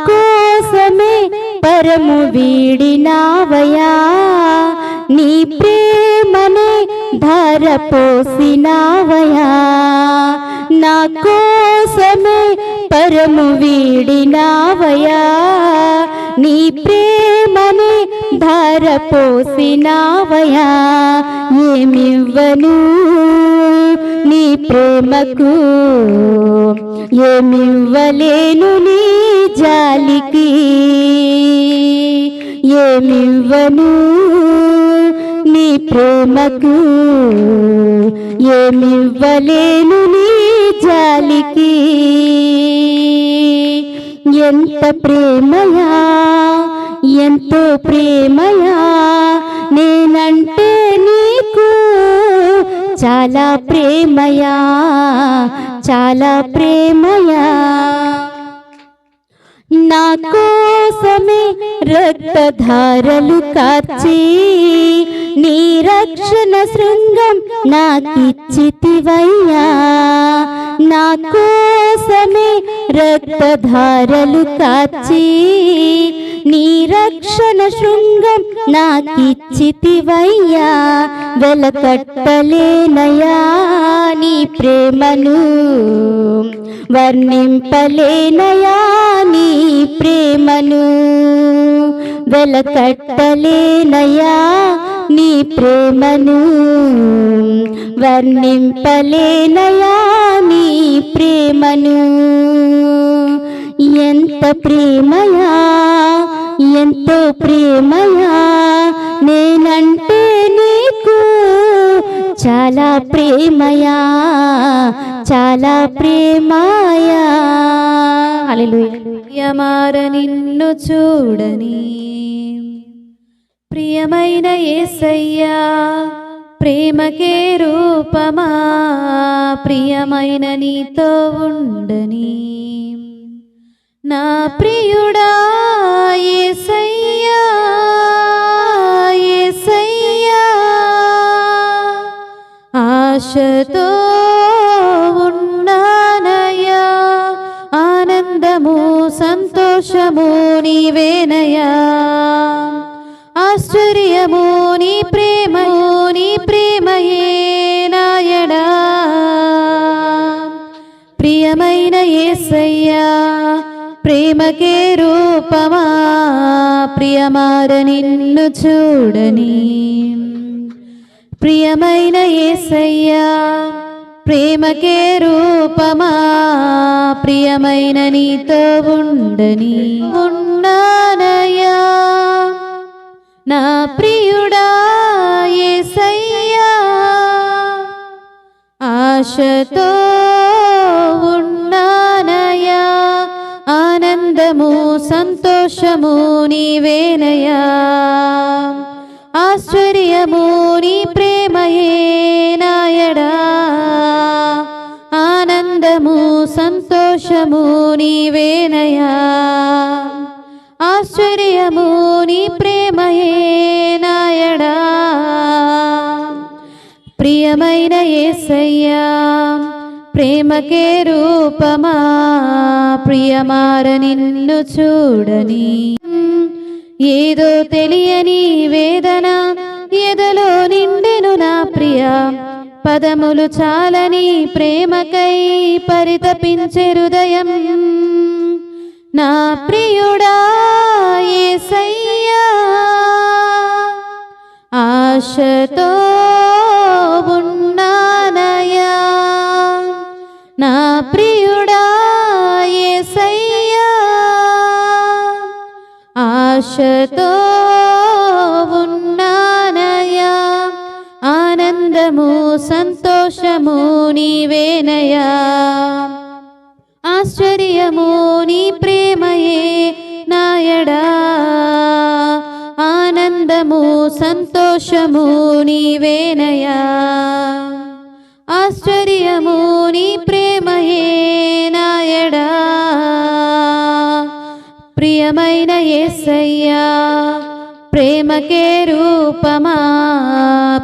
కోసమే పరము వీడినావయా, నీ ప్రేమనే ధార పోసినావయా. నా కోసమే పరము వీడినావయా, నీ ప్రేమనే ధార పోసినావయా. ఏమివ్వను నీ ప్రేమకు, ఏమివ్వలేను నీ జాలికి. ఏమివ్వను నీ ప్రేమకు, ఏమివ్వలేను నీ జాలికి. ఎంత ప్రేమయా, ఎంతో ప్రేమయా, నేనంటే నీకు చాలా ప్రేమయా, చాలా ప్రేమయా. నా కోసమే రక్తధారలు కార్చి, నీ రక్షణ శృంగం నాకిచ్చితివయ్యా. నా కోసమే రక్తధారలు కార్చి, నీ రక్షణ శృంగం నాకిచ్చితివయ్యా. వెలకట్టలేనయా నీ ప్రేమను, వర్ణింపలేనయా నీ ప్రేమను. వెలకట్టలేనయా నీ ప్రేమను, వర్ణింపలేనయా నీ ప్రేమను. ఎంత ప్రేమయా, ఎంతో ప్రేమయా, నేనంటే నీకు చాలా ప్రేమయా, చాలా ప్రేమయా. హల్లెలూయా. ప్రియమార నిన్ను చూడని ప్రియమైన యేసయ్యా, ప్రేమకే రూపమా, ప్రియమైన నీతో ఉండని నా ప్రియుడా యేసయ్యా. యేసయ్యా ఆశతో ఉన్నానయ్యా, ఆనందము సంతోషము నీవేనయ్యా. ఆశ్చర్యము నీ ప్రేమయు, నీ ప్రేమయే నాయడా. ప్రియమైన యేసయ్యా, ప్రేమకే రూపమా, ప్రియమార నిన్ను చూడని ప్రియమైన యేసయ్యా, ప్రేమకే రూపమా, ప్రియమైన నీతో ఉండని ఉన్నానయ్యా. నా ప్రియుడా యేసయ్యా, ఆశతో ఉన్నానయ్యా, ఆనందము సంతోషము నీవేనయ్యా. ఆశ్చర్యము నీ ప్రేమయే నాయడా. ఆనందము సంతోషము నీవేనయ్యా. ఆశ్చర్యము నీ ప్రేమయే నాయడా. ప్రియమైన యేసయ్యా, ప్రేమకే రూపమా, ప్రియమార నిన్ను చూడని ఏదో తెలియని వేదన ఎదలో నిండెను నా ప్రియ. పదములు చాలని ప్రేమకై పరితపించే హృదయం నా ప్రియుడా యేసయ్యా. ఆశతో ఉన్నానయ్యా, నా ప్రియుడా యేసయ్యా. ఆశతో ఉన్నానయ్యా, ఆనందము సంతోషము నీవేనయ్యా. ఆశ్చర్యము నీ ప్రేమయే నాయడా. ఆనందము సంతోషము నీవేనయ్యా. ఆశ్చర్యము నీ ప్రేమయే నాయడా. ప్రియమైన యేసయ్యా, ప్రేమకే రూపమా,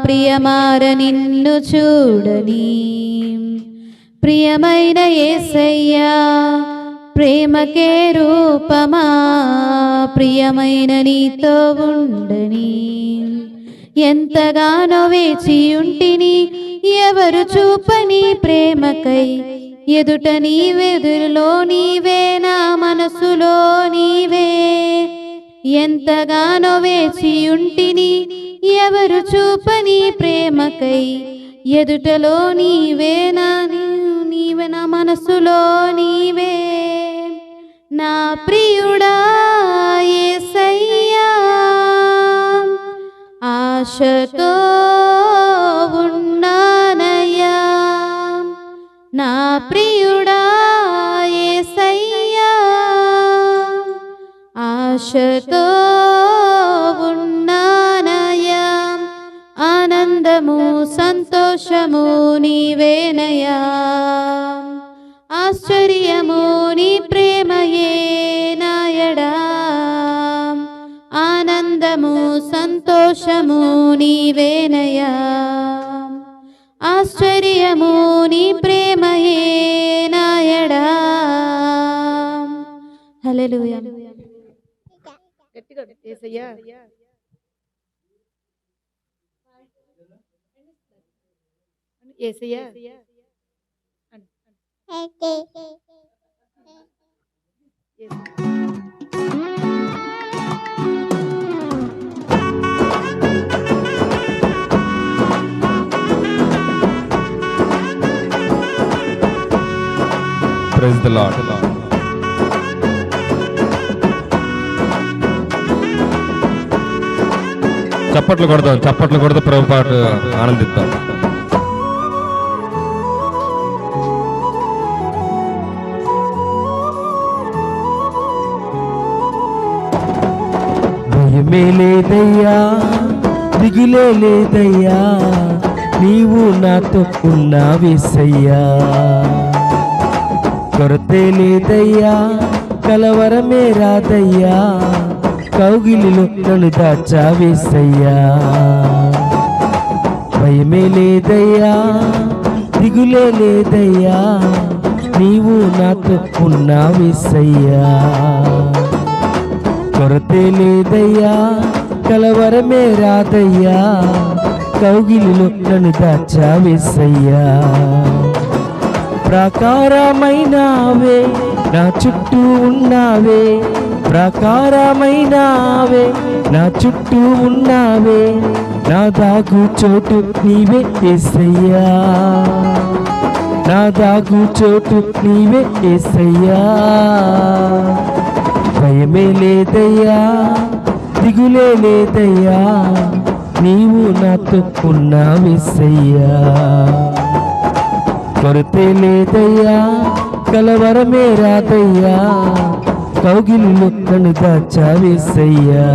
ప్రియమార నిన్ను చూడని ప్రియమైన యేసయ్యా, ప్రేమకే రూపమా ప్రియమైన నీతో ఉండని. ఎంతగానో వేచి ఉంటిని ఎవరు చూపని ప్రేమకై. ఎదుట నీవెదురులో నీవే నా మనసులో నీవే. ఎంతగానో వేచి ఉంటిని ఎవరు చూపని ప్రేమకై. ఎదుటలో నీవే నా మనసులో నీవే. నా ప్రియుడా యేసయ్యా ఆశతో ఉన్నానయ్యా. నా ప్రియుడా యేసయ్యా ఆశతో ఉన్నానయ్యా. ఆనందము సంతోషము నీవేనయ్యా. ఆశ్చర్యము నీ ప్రేమయే నాయడా. ఆనందము సంతోషము నీవేనయ్యా. ఆశ్చర్యము నీ ప్రేమయే నాయడా. హల్లెలూయా. యేసయ్యా యేసయ్యా Praise the Lord. చప్పట్లు కొడదాం ప్రభు పాట ఆనందిద్దాం. భయమే లేదయ్యా దిగులే లేదయ్యా నీవు నాతో ఉన్నావేసయ్యా. కొరతే లేదయ్యా కలవరమే రాదయ్యా కౌగిలిలో నన్ను దాచావేసయ్యా. భయమే లేదయ్యా దిగులే లేదయ్యా నీవు నాతో ఉన్నావేసయ్యా. కొరతే లేదయ్యా కలవరమే రాదయ్యా కౌగిలిలో నన్ను దాచావేసయ్యా. ప్రాకారమైనావే నా చుట్టూ ఉన్నావే. ప్రాకారమైనావే నా చుట్టూ ఉన్నావే. నా దాగు చోటు నీవే యేసయ్యా. నా దాగు చోటు నీవే యేసయ్యా. భయమే లేదయ్యా దిగులే లేదయ్యా నీవు నాతో ఉన్నావేసయ్యా. కొరతే లేదయ్యా కలవరమే రాదయ్యా కౌగిలిలో నన్ను దాచావేసయ్యా.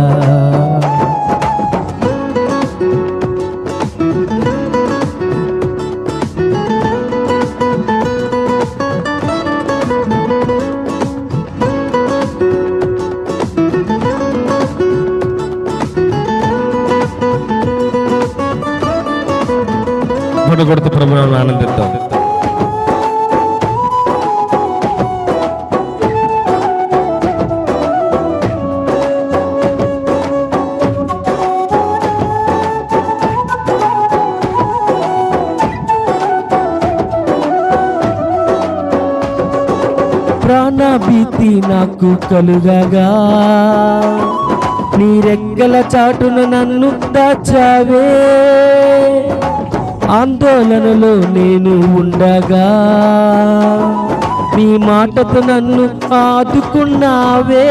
కొడుతూ ప్రభువును ఆనందిద్దాం. ప్రాణభీతి నాకు కలుగగా నీ రెక్కల చాటును నన్ను దాచావే. ఆందోళనలో నేను ఉండగా నీ మాటతో నన్ను ఆదుకున్నావే.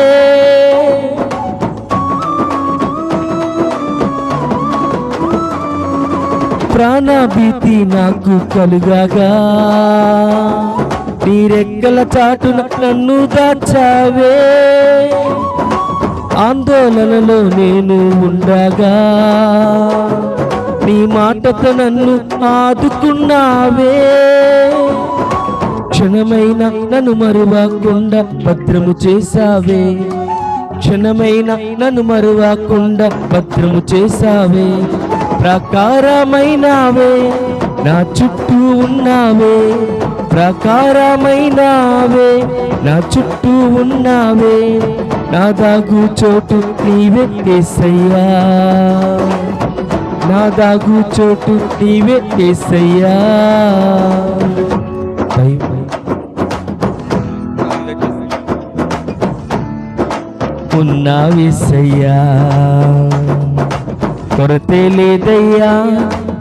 ప్రాణభీతి నాకు కలుగగా నీ రెక్కల చాటున నన్ను దాచావే. ఆందోళనలో నేను ఉండగా నీ మాటతో నన్ను ఆదుకున్నావే. క్షణమైన నన్ను మరువకుండా భద్రము చేసావే. క్షణమైన నన్ను మరువకుండా భద్రము చేసావే. ప్రాకారమైనావే నా చుట్టూ ఉన్నావే. ప్రాకారమైనావే, నా చుట్టూ ఉన్నావే, నా దాగు చోటు నీవే యేసయ్యా, నా దాగు చోటు నీవే యేసయ్యా. ఉన్నావేసయ్యా, కొరతే లేదయ్యా,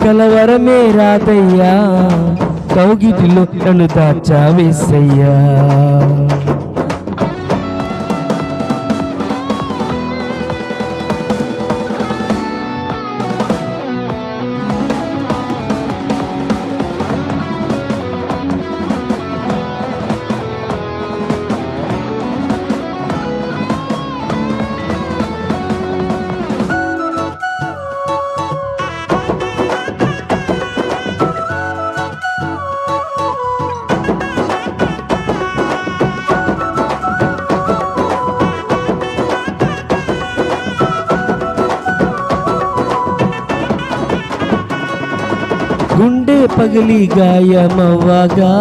కలవరమే రాదయ్యా, కౌగిటిలో నన్ను దాచావేసయ్యా. గుండె పగిలి గాయమవ్వగా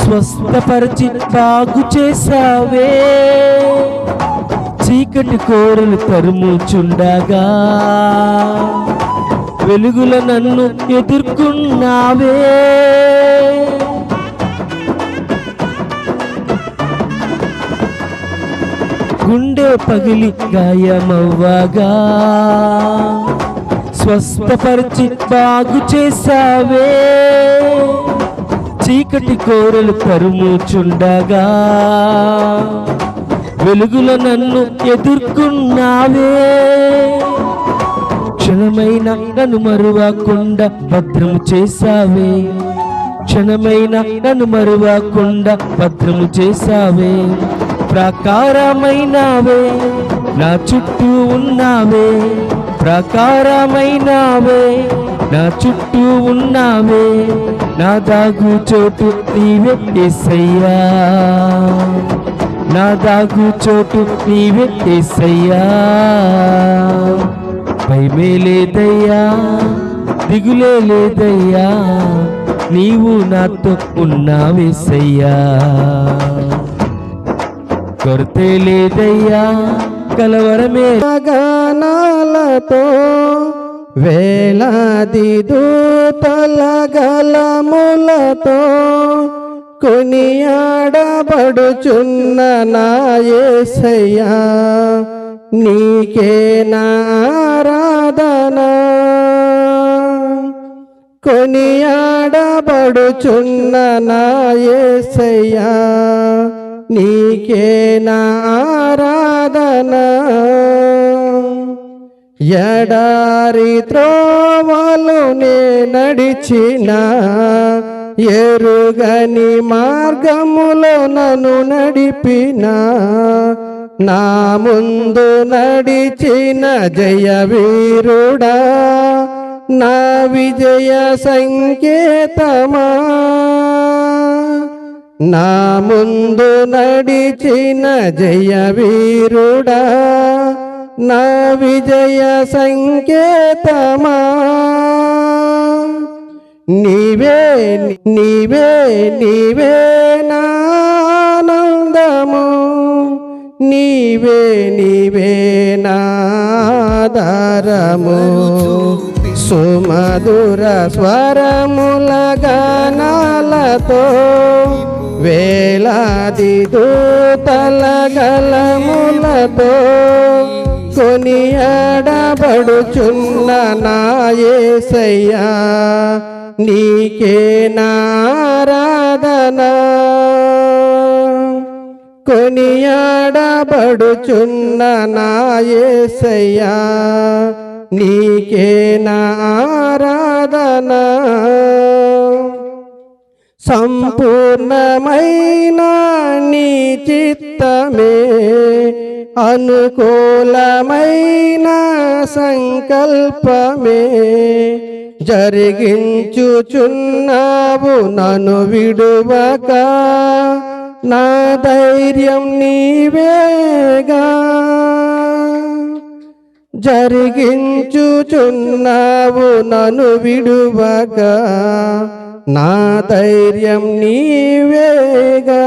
స్వస్థపరిచి బాగు చేసావే, చీకటి కోరలు తరుముచుండగా వెలుగుల నన్ను ఎదుర్కొన్నావే. గుండె పగిలి గాయమవ్వగా స్వస్థపరిచి బాగు చేసావే, చీకటి కోరలు తరుముచుండగా వెలుగుల నన్ను ఎదుర్కొన్నావే. క్షణమైన నన్ను మరువకుండా భద్రము చేసావే, క్షణమైన నన్ను మరువకుండా భద్రము చేసావే. ప్రాకారమైనావే, నా చుట్టూ ఉన్నావే, ప్రాకారమైనావే, నా చుట్టూ ఉన్నావే, నా దాగు చోటు నీవే యేసయ్యా, నా దాగు చోటు నీవే యేసయ్యా. భయమే లేదయ్యా, దిగులే లేదయ్యా, నీవు నాతో ఉన్నావేసయ్యా. కొరతే లేదయ్యా, కలవరమే గానాలతో వేలాది దూతల గలములతో కొనియాడబడుచున్న నా యేసయ్యా, నీకే నా ఆరాధన. కొనియాడబడుచున్న నా యేసయ్యా, నీకే నా ఆరాధన. ఎడారి త్రోవలు నే నడిచిన, ఎరుగని మార్గములో నన్ను నడిపిన, నా ముందు నడిచిన జయవీరుడా, నా విజయ సంకేతమా. నా ముందు నడిచిన జయవీరుడా, నా విజయ సంకేతమా. నీవే నీవే నీవే నా ఆనందము, నీవే నీవే నా ఆధారము. సుమధుర స్వరముల గానాలతో వేలాది దూతల గలములతో కొనియాడబడుచున్న నా యేసయ్యా, నీకే నా ఆరాధన. కొనియాడబడుచున్న నా యేసయ్యా, నీకే నా ఆరాధన. సంపూర్ణమైన నీ చిత్తమే, అనుకూలమైన సంకల్పమే జరిగించుచున్నావు నన్ను విడువక. నా ధైర్యం నీవేగా, జరిగించుచున్నావు నన్ను విడువక. నా ధైర్యం నీవేగా,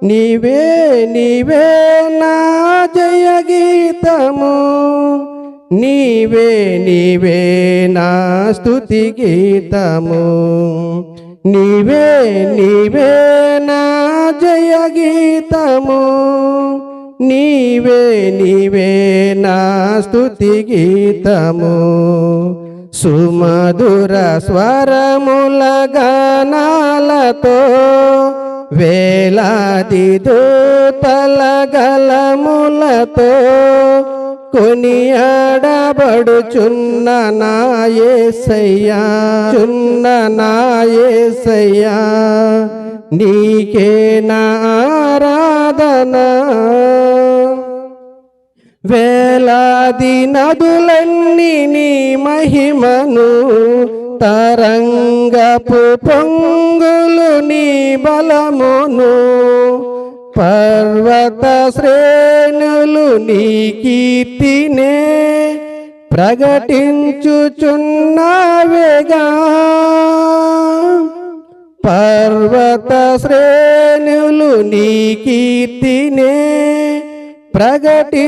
నీవే నీవే నా జయ గీతము, నీవే నీవే నా స్తుతి గీతము, నీవే నీవే నా జయ గీతము, నీవే నీవే నా స్తుతి గీతము. సుమధుర స్వరముల గానాలతో వేలాది దూతల గలములతో కొనియాడబడుచున్న నా యేసయ్యా, చున్న నా యేసయ్యా, నీకే నా ఆరాధన. వేలాది నదులన్నీ నీ మహిమను, తరంగపు పొంగులు నీ బలమును, పర్వత శ్రేణులు నీ కీర్తినే ప్రకటించుచున్నావేగా. పర్వత శ్రేణులు నీ కీర్తినే ప్రకటించుచున్నావిగా.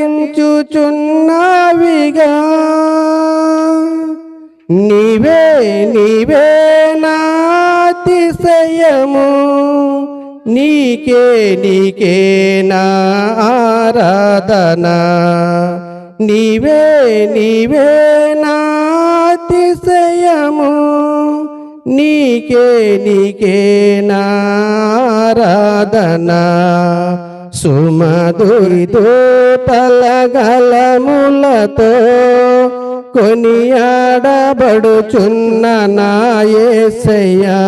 నీవే నీవే నా అతిశయము, నీకే నీకే నా ఆరాధన. నీవే నీవే నా అతిశయము, నీకే నీకే నా ఆరాధన. సుమధురి దూతల గలములతో కొనియాడబడుచున్న నా యేసయ్యా,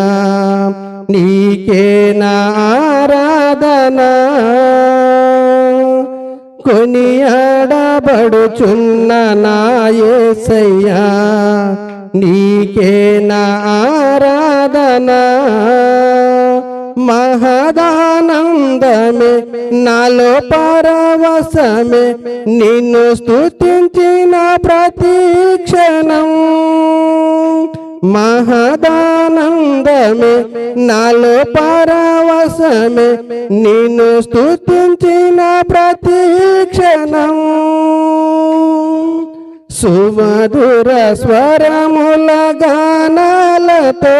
నీకే నా ఆరాధన. కొనియాడబడుచున్న నా యేసయ్యా, నీకే నా ఆరాధన. మహదానందమే నాలో పరవశమే, నిన్ను స్తుతించిన ప్రతి క్షణం. మహదానందమే నాలో పరవశమే, నిన్ను స్తుతించిన ప్రతి క్షణం. సుమధుర స్వరముల గానాలతో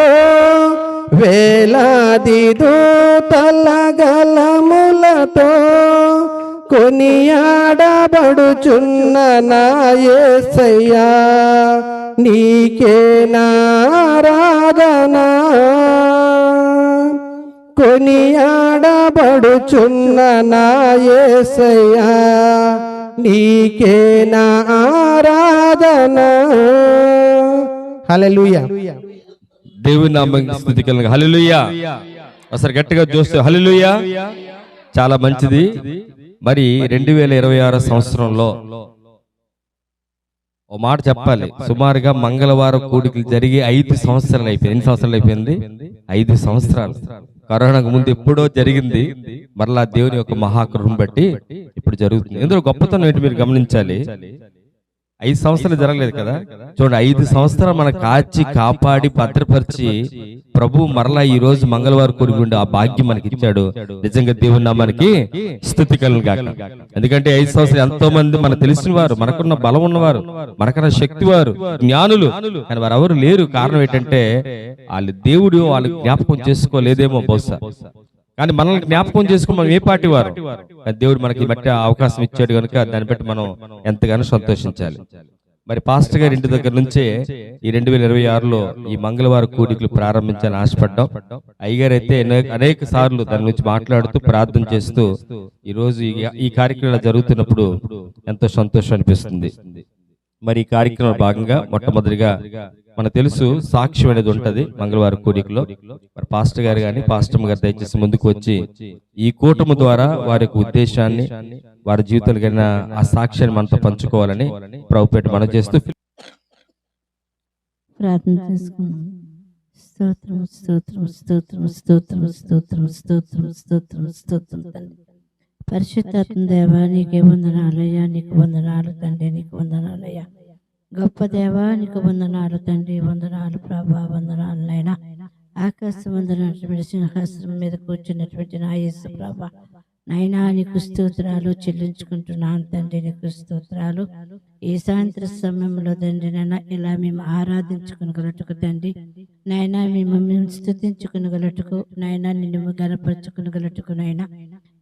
వేలాది దూతల గలములతో కొనియాడబడుచున్న నా యేసయ్యా, నీకే నా ఆరాధన. కొనియాడబడుచున్న నా యేసయ్యా, నీకే నా ఆరాధన. హల్లెలూయా. దేవుని నామానికి స్తుతి కలుగును. హల్లెలూయా. ఒకసారి గట్టిగా చూస్తే హల్లెలూయా. చాలా మంచిది. మరి 2026 సంవత్సరంలో ఓ మాట చెప్పాలి. సుమారుగా మంగళవారం కూడికలు జరిగి 5 సంవత్సరాలు అయిపోయింది. ఎన్ని సంవత్సరాలు అయిపోయింది? 5 సంవత్సరాలు. కరోనాకు ముందు ఎప్పుడో జరిగింది. మరలా దేవుని యొక్క మహాకృపను బట్టి ఇప్పుడు జరుగుతుంది. ఎందులో గొప్పతనం ఏంటి మీరు గమనించాలి. 5 సంవత్సరాలు జరగలేదు కదా. చూడండి, 5 సంవత్సరాలు మన కాచి కాపాడి భద్రపరిచి ప్రభు మరలా ఈ రోజు మంగళవారం కూడుకుంటే ఆ భాగ్యం మనకి ఇచ్చాడు. నిజంగా దేవుని నామానికి స్తుతి కలుగును గాక. ఎందుకంటే 5 సంవత్సరాలు ఎంతో మంది మనకు తెలిసిన వారు, మనకున్న బలం ఉన్నవారు, మనకున్న శక్తి వారు, జ్ఞానులు, కానీ వారు ఎవరు లేరు. కారణం ఏంటంటే వాళ్ళు దేవుడు వాళ్ళు జ్ఞాపకం చేసుకోలేదేమో బహుశా. కానీ మనల్ని జ్ఞాపకం చేసుకుని మనం ఏ పార్టీ వారు, దేవుడు మనకి బట్టి అవకాశం ఇచ్చాడు కనుక దాన్ని బట్టి మనం ఎంతగానో సంతోషించాలి. మరి పాస్టర్ గారి ఇంటి దగ్గర నుంచే ఈ 2026లో ఈ మంగళవారం కూడికలు ప్రారంభించాలని ఆశపడ్డాం. అయ్యగారు అయితే అనేక సార్లు దాని గురించి మాట్లాడుతూ ప్రార్థన చేస్తూ ఈ రోజు ఈ కార్యక్రమాలు జరుగుతున్నప్పుడు ఎంతో సంతోషం అనిపిస్తుంది. మరి ఈ కార్యక్రమంలో భాగంగా మొట్టమొదటిగా మనకు తెలుసు సాక్ష్యం అనేది ఉంటది మంగళవారం కూడికలో. మరి పాస్టర్ గారు కానీ పాస్టర్ గారు దయచేసి ముందుకు వచ్చి ఈ కూటమి ద్వారా వారి యొక్క ఉద్దేశాన్ని, వారి జీవితాలు కలిగిన ఆ సాక్ష్యాన్ని మనతో పంచుకోవాలని ప్రభుపేట మనం చేస్తూ ప్రార్థన చేసుకున్నాం. స్తోత్రం స్తోత్రం స్తోత్రం స్తోత్రం స్తోత్రం స్తోత్రం స్తోత్రం స్తోత్రం తండ్రి. పరిశుద్ధాత్మ దేవా, నీకే వందనాలయ్యా, నీకు వందనాలు తండ్రి, నీకు వందనాలయ్యా. గొప్ప దేవా నీకు వందనాలు తండ్రి, వందనాలు ప్రభా, వందనాలు నైనా. ఆకాశం వందనటువంటి సింహాసనం మీద కూర్చున్నటువంటి నా యేసు ప్రభా నైనా నీకు స్తోత్రాలు చెల్లించుకుంటున్నాను తండ్రి, నీకు స్తోత్రాలు. ఈ సాయంత్ర సమయంలో తండ్రి నైనా ఇలా మేము ఆరాధించుకునగలటుకు తండ్రి నైనా, మేము స్తుతించుకునగలటుకు నైనా, నిన్ను గనపరచుకునగలటుకు నైనా,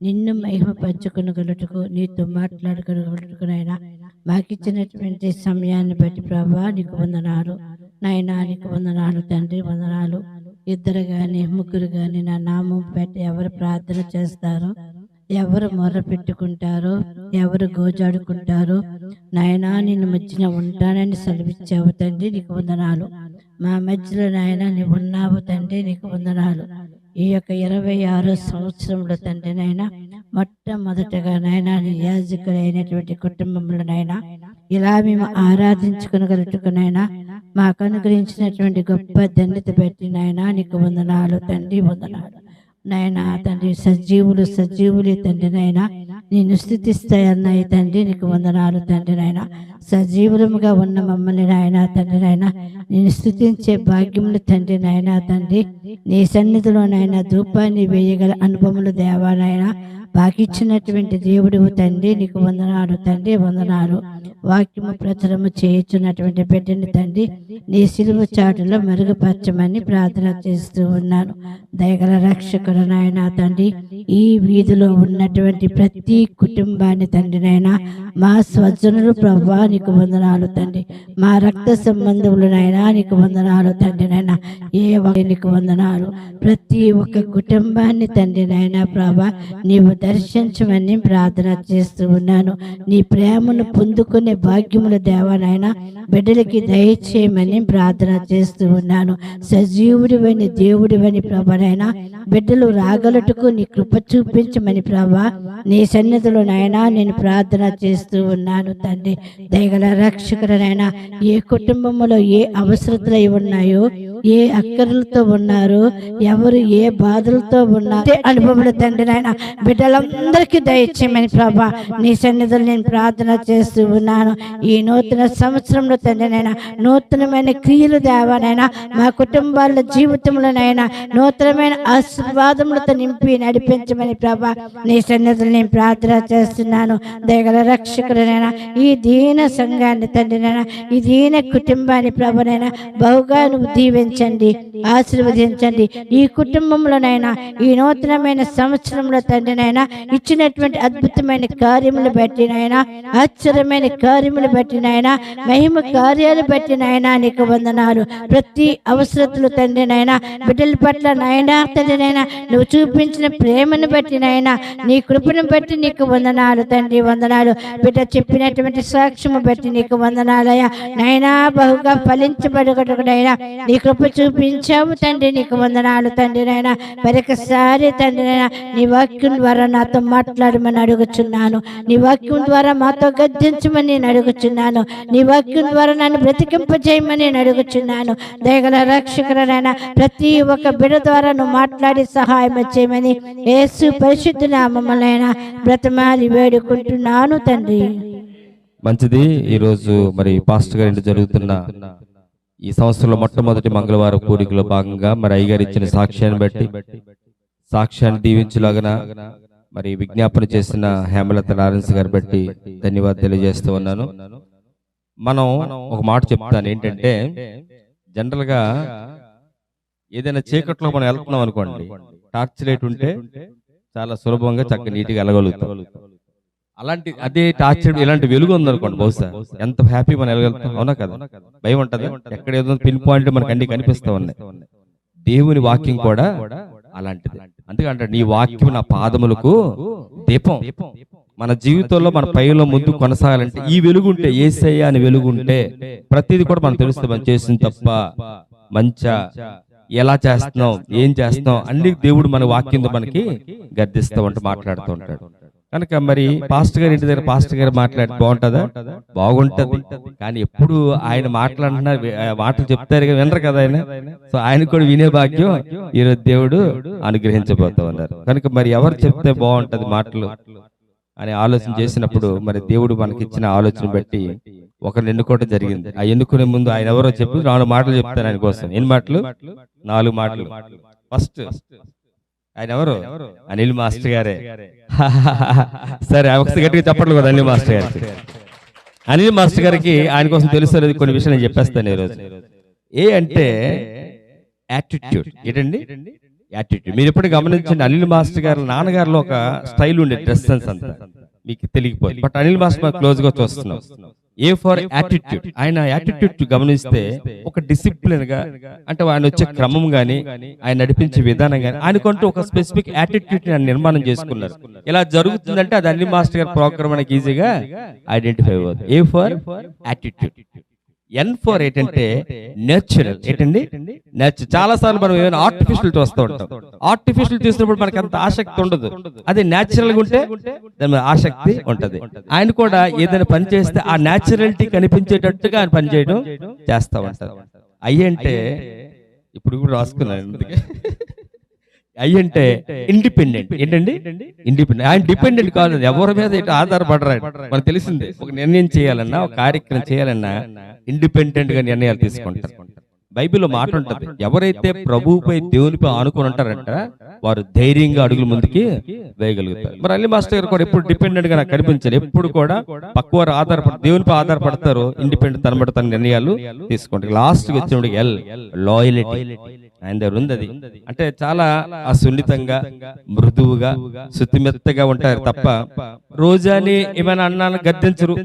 నిన్ను మహిమపరచుకునగలటుకు, నీతో మాట్లాడుకునగలటుకు నైనా మాకిచ్చినటువంటి సమయాన్ని బట్టి ప్రభా నీకు వందనాలు నైనా, నీకు వందనాలు తండ్రి, వందనాలు. ఇద్దరు కానీ ముగ్గురు కానీ నా నామం పెట్టి ఎవరు ప్రార్థన చేస్తారో, ఎవరు మొర్ర పెట్టుకుంటారో, ఎవరు గోజాడుకుంటారో నాయనా నిన్ను మధ్యన ఉంటానని సెలవిచ్చావు తండ్రి, నీకు వందనాలు. మా మధ్యలో నాయన నీవు ఉన్నావు తండ్రి, నీకు వందనాలు. ఈ యొక్క 26వ సంవత్సరంలో తండ్రి నైనా మొట్టమొదటగా నైనా నీ యాజకులైనటువంటి కుటుంబంలో నైనా ఇలా మేము ఆరాధించుకునగలుగునైనా మాకు అనుగ్రహించినటువంటి గొప్ప ధన్యత పెట్టి నాయనా నీకు వందనాలు తండ్రి, వందనాలు నాయనా. తండ్రి సజీవులు తండ్రి నైనా నేను స్తుతిస్తాయన్నాయి తండ్రి, నీకు వందనాలు తండ్రి నైనా. సజీవులముగా ఉన్న మమ్మల్ని నాయనా తండ్రి నైనా నేను స్తుతించే భాగ్యములు తండ్రి నైనా తండ్రి, నీ సన్నిధిలో నైనా ధూపాన్ని వేయగల అనుభవములు దేవా నైనా మాకిచ్చినటువంటి దేవుడు తండ్రి, నీకు వందనాలు తండ్రి, వందనాలు. వాక్యము ప్రచురము చేయించున్నటువంటి బిడ్డని తండ్రి నీ సిలువ చాటులో మెరుగుపరచమని ప్రార్థన చేస్తూ ఉన్నాను. దయగల రక్షకుడు నాయనా తండ్రి, ఈ వీధిలో ఉన్నటువంటి ప్రతి కుటుంబాన్ని తండ్రి నైనా మా స్వజనులు ప్రభా నీకు వందనాలు తండ్రి, మా రక్త సంబంధములు నైనా నీకు వందనాలు తండ్రి నైనా, నీకు వందనాలు. ప్రతి ఒక్క కుటుంబాన్ని తండ్రి నైనా ప్రభా నీవు దర్శించమని ప్రార్థన చేస్తూ ఉన్నాను. నీ ప్రేమను పొందుకునే భాగ్యముల దేవనైనా బిడ్డలకి దయచేయమని ప్రార్థన చేస్తూ ఉన్నాను. సజీవుడివని దేవుడివని ప్రభనైనా బిడ్డలు రాగలటుకు నీ కృప చూపించమని ప్రభా నీ సన్నిధిలో నాయనా నేను ప్రార్థన చేస్తూ ఉన్నాను తండ్రి. దయగల రక్షకుడనైనా ఏ కుటుంబంలో ఏ అవసరతలు ఉన్నాయో, ఏ అక్కర్లతో ఉన్నారు, ఎవరు ఏ బాధలతో ఉన్నారు అనుభవములు తండ్రి నాయన బిడ్డలందరికీ దయచేయమని ప్రభా నీ సన్నిధిలో నేను ప్రార్థన చేస్తూ ఉన్నాను. ఈ నూతన సంవత్సరంలో తండ్రి నాయన నూతనమైన క్రియలు దేవానైనా మా కుటుంబాల జీవితంలోనైనా నూతనమైన ఆశీర్వాదములతో నింపి నడిపించమని ప్రభా నీ సన్నిధిలో నేను ప్రార్థన చేస్తున్నాను. దయగల రక్షకుడనైనా ఈ దీన సంఘాన్ని తండ్రి నాయన ఈ దీన కుటుంబాన్ని ప్రభనైనా బహుగా నువ్వు దీవించండి, ఆశీర్వదించండి. ఈ కుటుంబంలోనైనా ఈ నూతనమైన సంవత్సరంలో తండ్రినైనా ఇచ్చినటువంటి అద్భుతమైన కార్యములు బట్టినైనా, ఆశ్చర్యమైన కార్యములు బట్టినైనా, మహిమ కార్యాలు బట్టినైనా నీకు వందనాలు. ప్రతి అవసరతలు తండ్రినైనా బిడ్డల పట్ల నాయనా తండ్రినైనా నువ్వు చూపించిన ప్రేమను బట్టినైనా నీ కృపను బట్టి నీకు వందనాలు తండ్రి, వందనాలు. బిడ్డ చెప్పినటువంటి సాక్ష్యము బట్టి నీకు వందనాలయ్యా నైనా బహుగా ఫలించబడగటనైనా నీ కృప చూపించావు తండ్రి, నీకు వందనాలు తండ్రి నైనా. మరొకసారి తండ్రి నైనా నీ వాక్యం ద్వారా నాతో మాట్లాడమని అడుగుచున్నాను, నీ వాక్యం ద్వారా మాతో గద్దించమని నేను అడుగుచున్నాను, నీ వాక్యం ద్వారా నన్ను బ్రతికింపజేయమని నేను అడుగుచున్నాను. దయగల రక్షకుడనైనా ప్రతి ఒక్క బిడ్డ ద్వారా నువ్వు మాట్లాడి సహాయం చేయమని యేసు పరిశుద్ధ నామములైనా బ్రతమాలి వేడుకుంటున్నాను తండ్రి. మంచిది. ఈరోజు మరి పాస్టర్ గారి ఇంటి జరుగుతున్న ఈ సంవత్సరంలో మొట్టమొదటి మంగళవారం కూడికలో భాగంగా మరి అయ్యగారు ఇచ్చిన సాక్ష్యాన్ని బట్టి సాక్ష్యాన్ని దీవించలాగన మరి విజ్ఞాపన చేసిన హేమలత లారెన్స్ గారు బట్టి ధన్యవాదాలు తెలియజేస్తూ ఉన్నాను. మనం ఒక మాట చెప్తాను ఏంటంటే, జనరల్ గా ఏదైనా చీకట్లో మనం వెళ్తున్నాం అనుకోండి, టార్చ్ లైట్ ఉంటే చాలా సులభంగా చక్కగా నీట్గా వెళ్ళగలుగుతాం. అలాంటి అదే టార్చ్ ఇలాంటి వెలుగు ఉందనుకోండి, బహుశా ఎంత హ్యాపీ మనం వెళ్ళగలుగుతాం. అవునా కదా? భయం ఉంటది, ఎక్కడ ఏదో పిన్ పాయింట్ మనకు అన్ని కనిపిస్తూ ఉన్నాయి. దేవుని వాక్యం కూడా అలాంటిది. అందుకంటే నీ వాక్యం నా పాదములకు దీపం. మన జీవితంలో మన పైలో ముందు కొనసాగాలంటే ఈ వెలుగుంటే, యేసయ్య అని వెలుగుంటే ప్రతిదీ కూడా మనం తెలుస్తుంది. మనం చేసిన తప్ప మంచా, ఎలా చేస్తున్నాం, ఏం చేస్తున్నాం అన్ని దేవుడు మన వాక్యంతో మనకి గద్దిస్తూ ఉంటూ మాట్లాడుతూ ఉంటాడు. కనుక మరి పాస్టర్ గారి ఇంటి దగ్గర పాస్టర్ గారు మాట్లాడి బాగుంటుందా? బాగుంటది. కానీ ఎప్పుడు ఆయన మాట్లాడుతున్నారు, మాటలు చెప్తారు కదా, వినరు కదా ఆయన. సో ఆయన కూడా వినే భాగ్యం ఈరోజు దేవుడు అనుగ్రహించబోతూ ఉన్నారు. కనుక మరి ఎవరు చెప్తే బాగుంటది మాటలు అనే ఆలోచన చేసినప్పుడు మరి దేవుడు మనకి ఇచ్చిన ఆలోచన బట్టి ఒకరిని ఎన్నుకోవడం జరిగింది. ఆ ఎన్నుకునే ముందు ఆయన ఎవరో చెప్పి 4 మాటలు చెప్తారు ఆయన కోసం. ఎన్ని మాటలు? 4 మాటలు. ఫస్ట్ ఆయన ఎవరు? అనిల్ మాస్టర్ గారే. సరే ఒకసారి గట్టిగా చెప్పట్లు కదా అనిల్ మాస్టర్ గారికి. అనిల్ మాస్టర్ గారికి ఆయన కోసం తెలుసు కొన్ని విషయాలు నేను చెప్పేస్తాను ఈరోజు. ఏ అంటే యాటిట్యూడ్. ఏంటండి యాటిట్యూడ్? మీరు ఎప్పుడు గమనించండి, అనిల్ మాస్టర్ గారు నాన్నగారిలో ఒక స్టైల్ ఉండే, డ్రెస్ సెన్స్ అంతా మీకు తెలియకపోయింది. బట్ అనిల్ మాస్టర్ మనం క్లోజ్ గా చూస్తున్నాం. ఏ ఫర్ యాటిట్యూడ్. ఆయన యాటిట్యూడ్ గమనిస్తే ఒక డిసిప్లిన్ గా, అంటే ఆయన వచ్చే క్రమం గాని, ఆయన నడిపించే విధానం గాని, ఆయనకంటూ ఒక స్పెసిఫిక్ యాటిట్యూడ్ ని నిర్మాణం చేసుకున్నారు. ఇలా జరుగుతుందంటే అది అనిల్ మాస్టర్ గారి ప్రోగ్రామ్ మనకి ఈజీగా ఐడెంటిఫై అవుతుంది. A for attitude. N for ఏంటంటే నేచురల్. ఏంటండి? నేచురల్. చాలా సార్లు మనం ఏమైనా ఆర్టిఫిషియల్ చూస్తూ ఉంటాం. ఆర్టిఫిషియల్ చూసినప్పుడు మనకి అంత ఆసక్తి ఉండదు. అదే నేచురల్ గా ఉంటే దాని మీద ఆసక్తి ఉంటది. ఆయన కూడా ఏదైనా పని చేస్తే ఆ నేచురాలిటీ కనిపించేటట్టుగా ఆయన పని చేయడం చేస్తా ఉంటారు. అయ్యంటే ఇప్పుడు కూడా రాసుకున్నాను. అయ్యంటే ఇండిపెండెంట్. ఏంటండి? ఇండిపెండెంట్. ఆయన డిపెండెంట్ కాదు, ఎవరి మీద ఇటు ఆధారపడరాడు. మనకు తెలిసిందే, ఒక నిర్ణయం చేయాలన్నా, ఒక కార్యక్రమం చేయాలన్నా ఇండిపెండెంట్ గా నిర్ణయాలు తీసుకుంటారు. బైబిల్లో మాట ఉంటది, ఎవరైతే ప్రభువుపై దేవునిపై ఆనుకుని ఉంటారంట వారు ధైర్యంగా అడుగులు ముందుకి వేయగలుగుతారు. మరి అనిల్ మాస్టర్ గారు కూడా ఎప్పుడు డిపెండెంట్ గా నాకు కనిపించారు. ఎప్పుడు కూడా పక్కవారు దేవునిపై ఆధారపడతారు, ఇండిపెండెంట్ తనబడి తన నిర్ణయాలు తీసుకుంటారు. లాస్ట్ వచ్చినప్పుడు ఎల్ లాయలిటీ ఆయన దగ్గర ఉంది. అది అంటే చాలా సున్నితంగా, మృదువుగా, శుతిమెత్తగా ఉంటారు తప్ప రోజాని ఏమైనా అన్నాను గద్దించరు.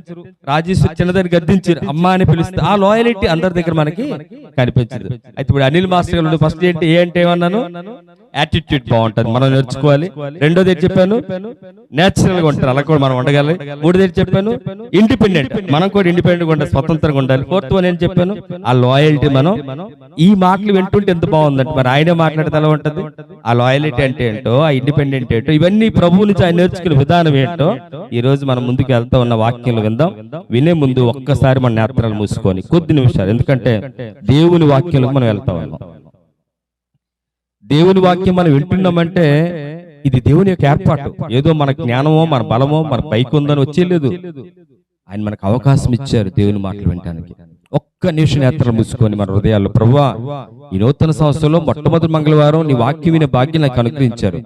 రాజేష్ చిన్నదాన్ని గద్దించరు, అమ్మ అని పిలుస్తే ఆ లాయలిటీ అందరి దగ్గర మనకి కనిపించదు. అయితే ఇప్పుడు అనిల్ మాస్టర్ గారు ఫస్ట్ ఏంటి ఏమన్నాను? యాటిట్యూడ్ బాగుంటది, మనం నేర్చుకోవాలి. రెండోది ఏంటి చెప్పాను? నేచురల్ గా ఉంటారు, అలా కూడా మనం ఉండగాలి. మూడోది ఏంటి చెప్పాను? ఇండిపెండెంట్, మనం కూడా ఇండిపెండెంట్ గా ఉండాలి, స్వతంత్రంగా ఉండాలి. ఫోర్త్ వన్ ఏం చెప్పాను? ఆ లాయల్టీ. మనం ఈ మాటలు వింటుంటే ఎంత బాగుందంటే మరి ఆయనే మాట్లాడితే ఎలా ఉంటది? ఆ లాయలిటీ అంటే ఏంటో, ఆ ఇండిపెండెంట్ ఏంటో, ఇవన్నీ ప్రభువు నుంచి ఆయన నేర్చుకునే విధానం ఏంటో ఈ రోజు మనం ముందుకు వెళ్తా ఉన్న వాక్యంలో విందాం. వినే ముందు ఒక్కసారి మన నేత్రాలు మూసుకొని కొద్ది నిమిషాలు, ఎందుకంటే దేవుని వాక్యంలో మనం వెళ్తా ఉన్నాం. దేవుని వాక్యం మనం వింటున్నామంటే ఇది దేవుని యొక్క ఏర్పాటు. ఏదో మన జ్ఞానమో, మన బలమో, మన పైకి ఉందని వచ్చేలేదు. ఆయన మనకు అవకాశం ఇచ్చారు దేవుని మాటలు వినడానికి. ఒక్క నిమిషం నేత్రాలు మూసుకొని మన హృదయాల్లో, ప్రభువా ఈ నూతన సంవత్సరంలో మొట్టమొదటి మంగళవారం నీ వాక్యం వినే భాగ్యం నాకు అనుగ్రహించారు,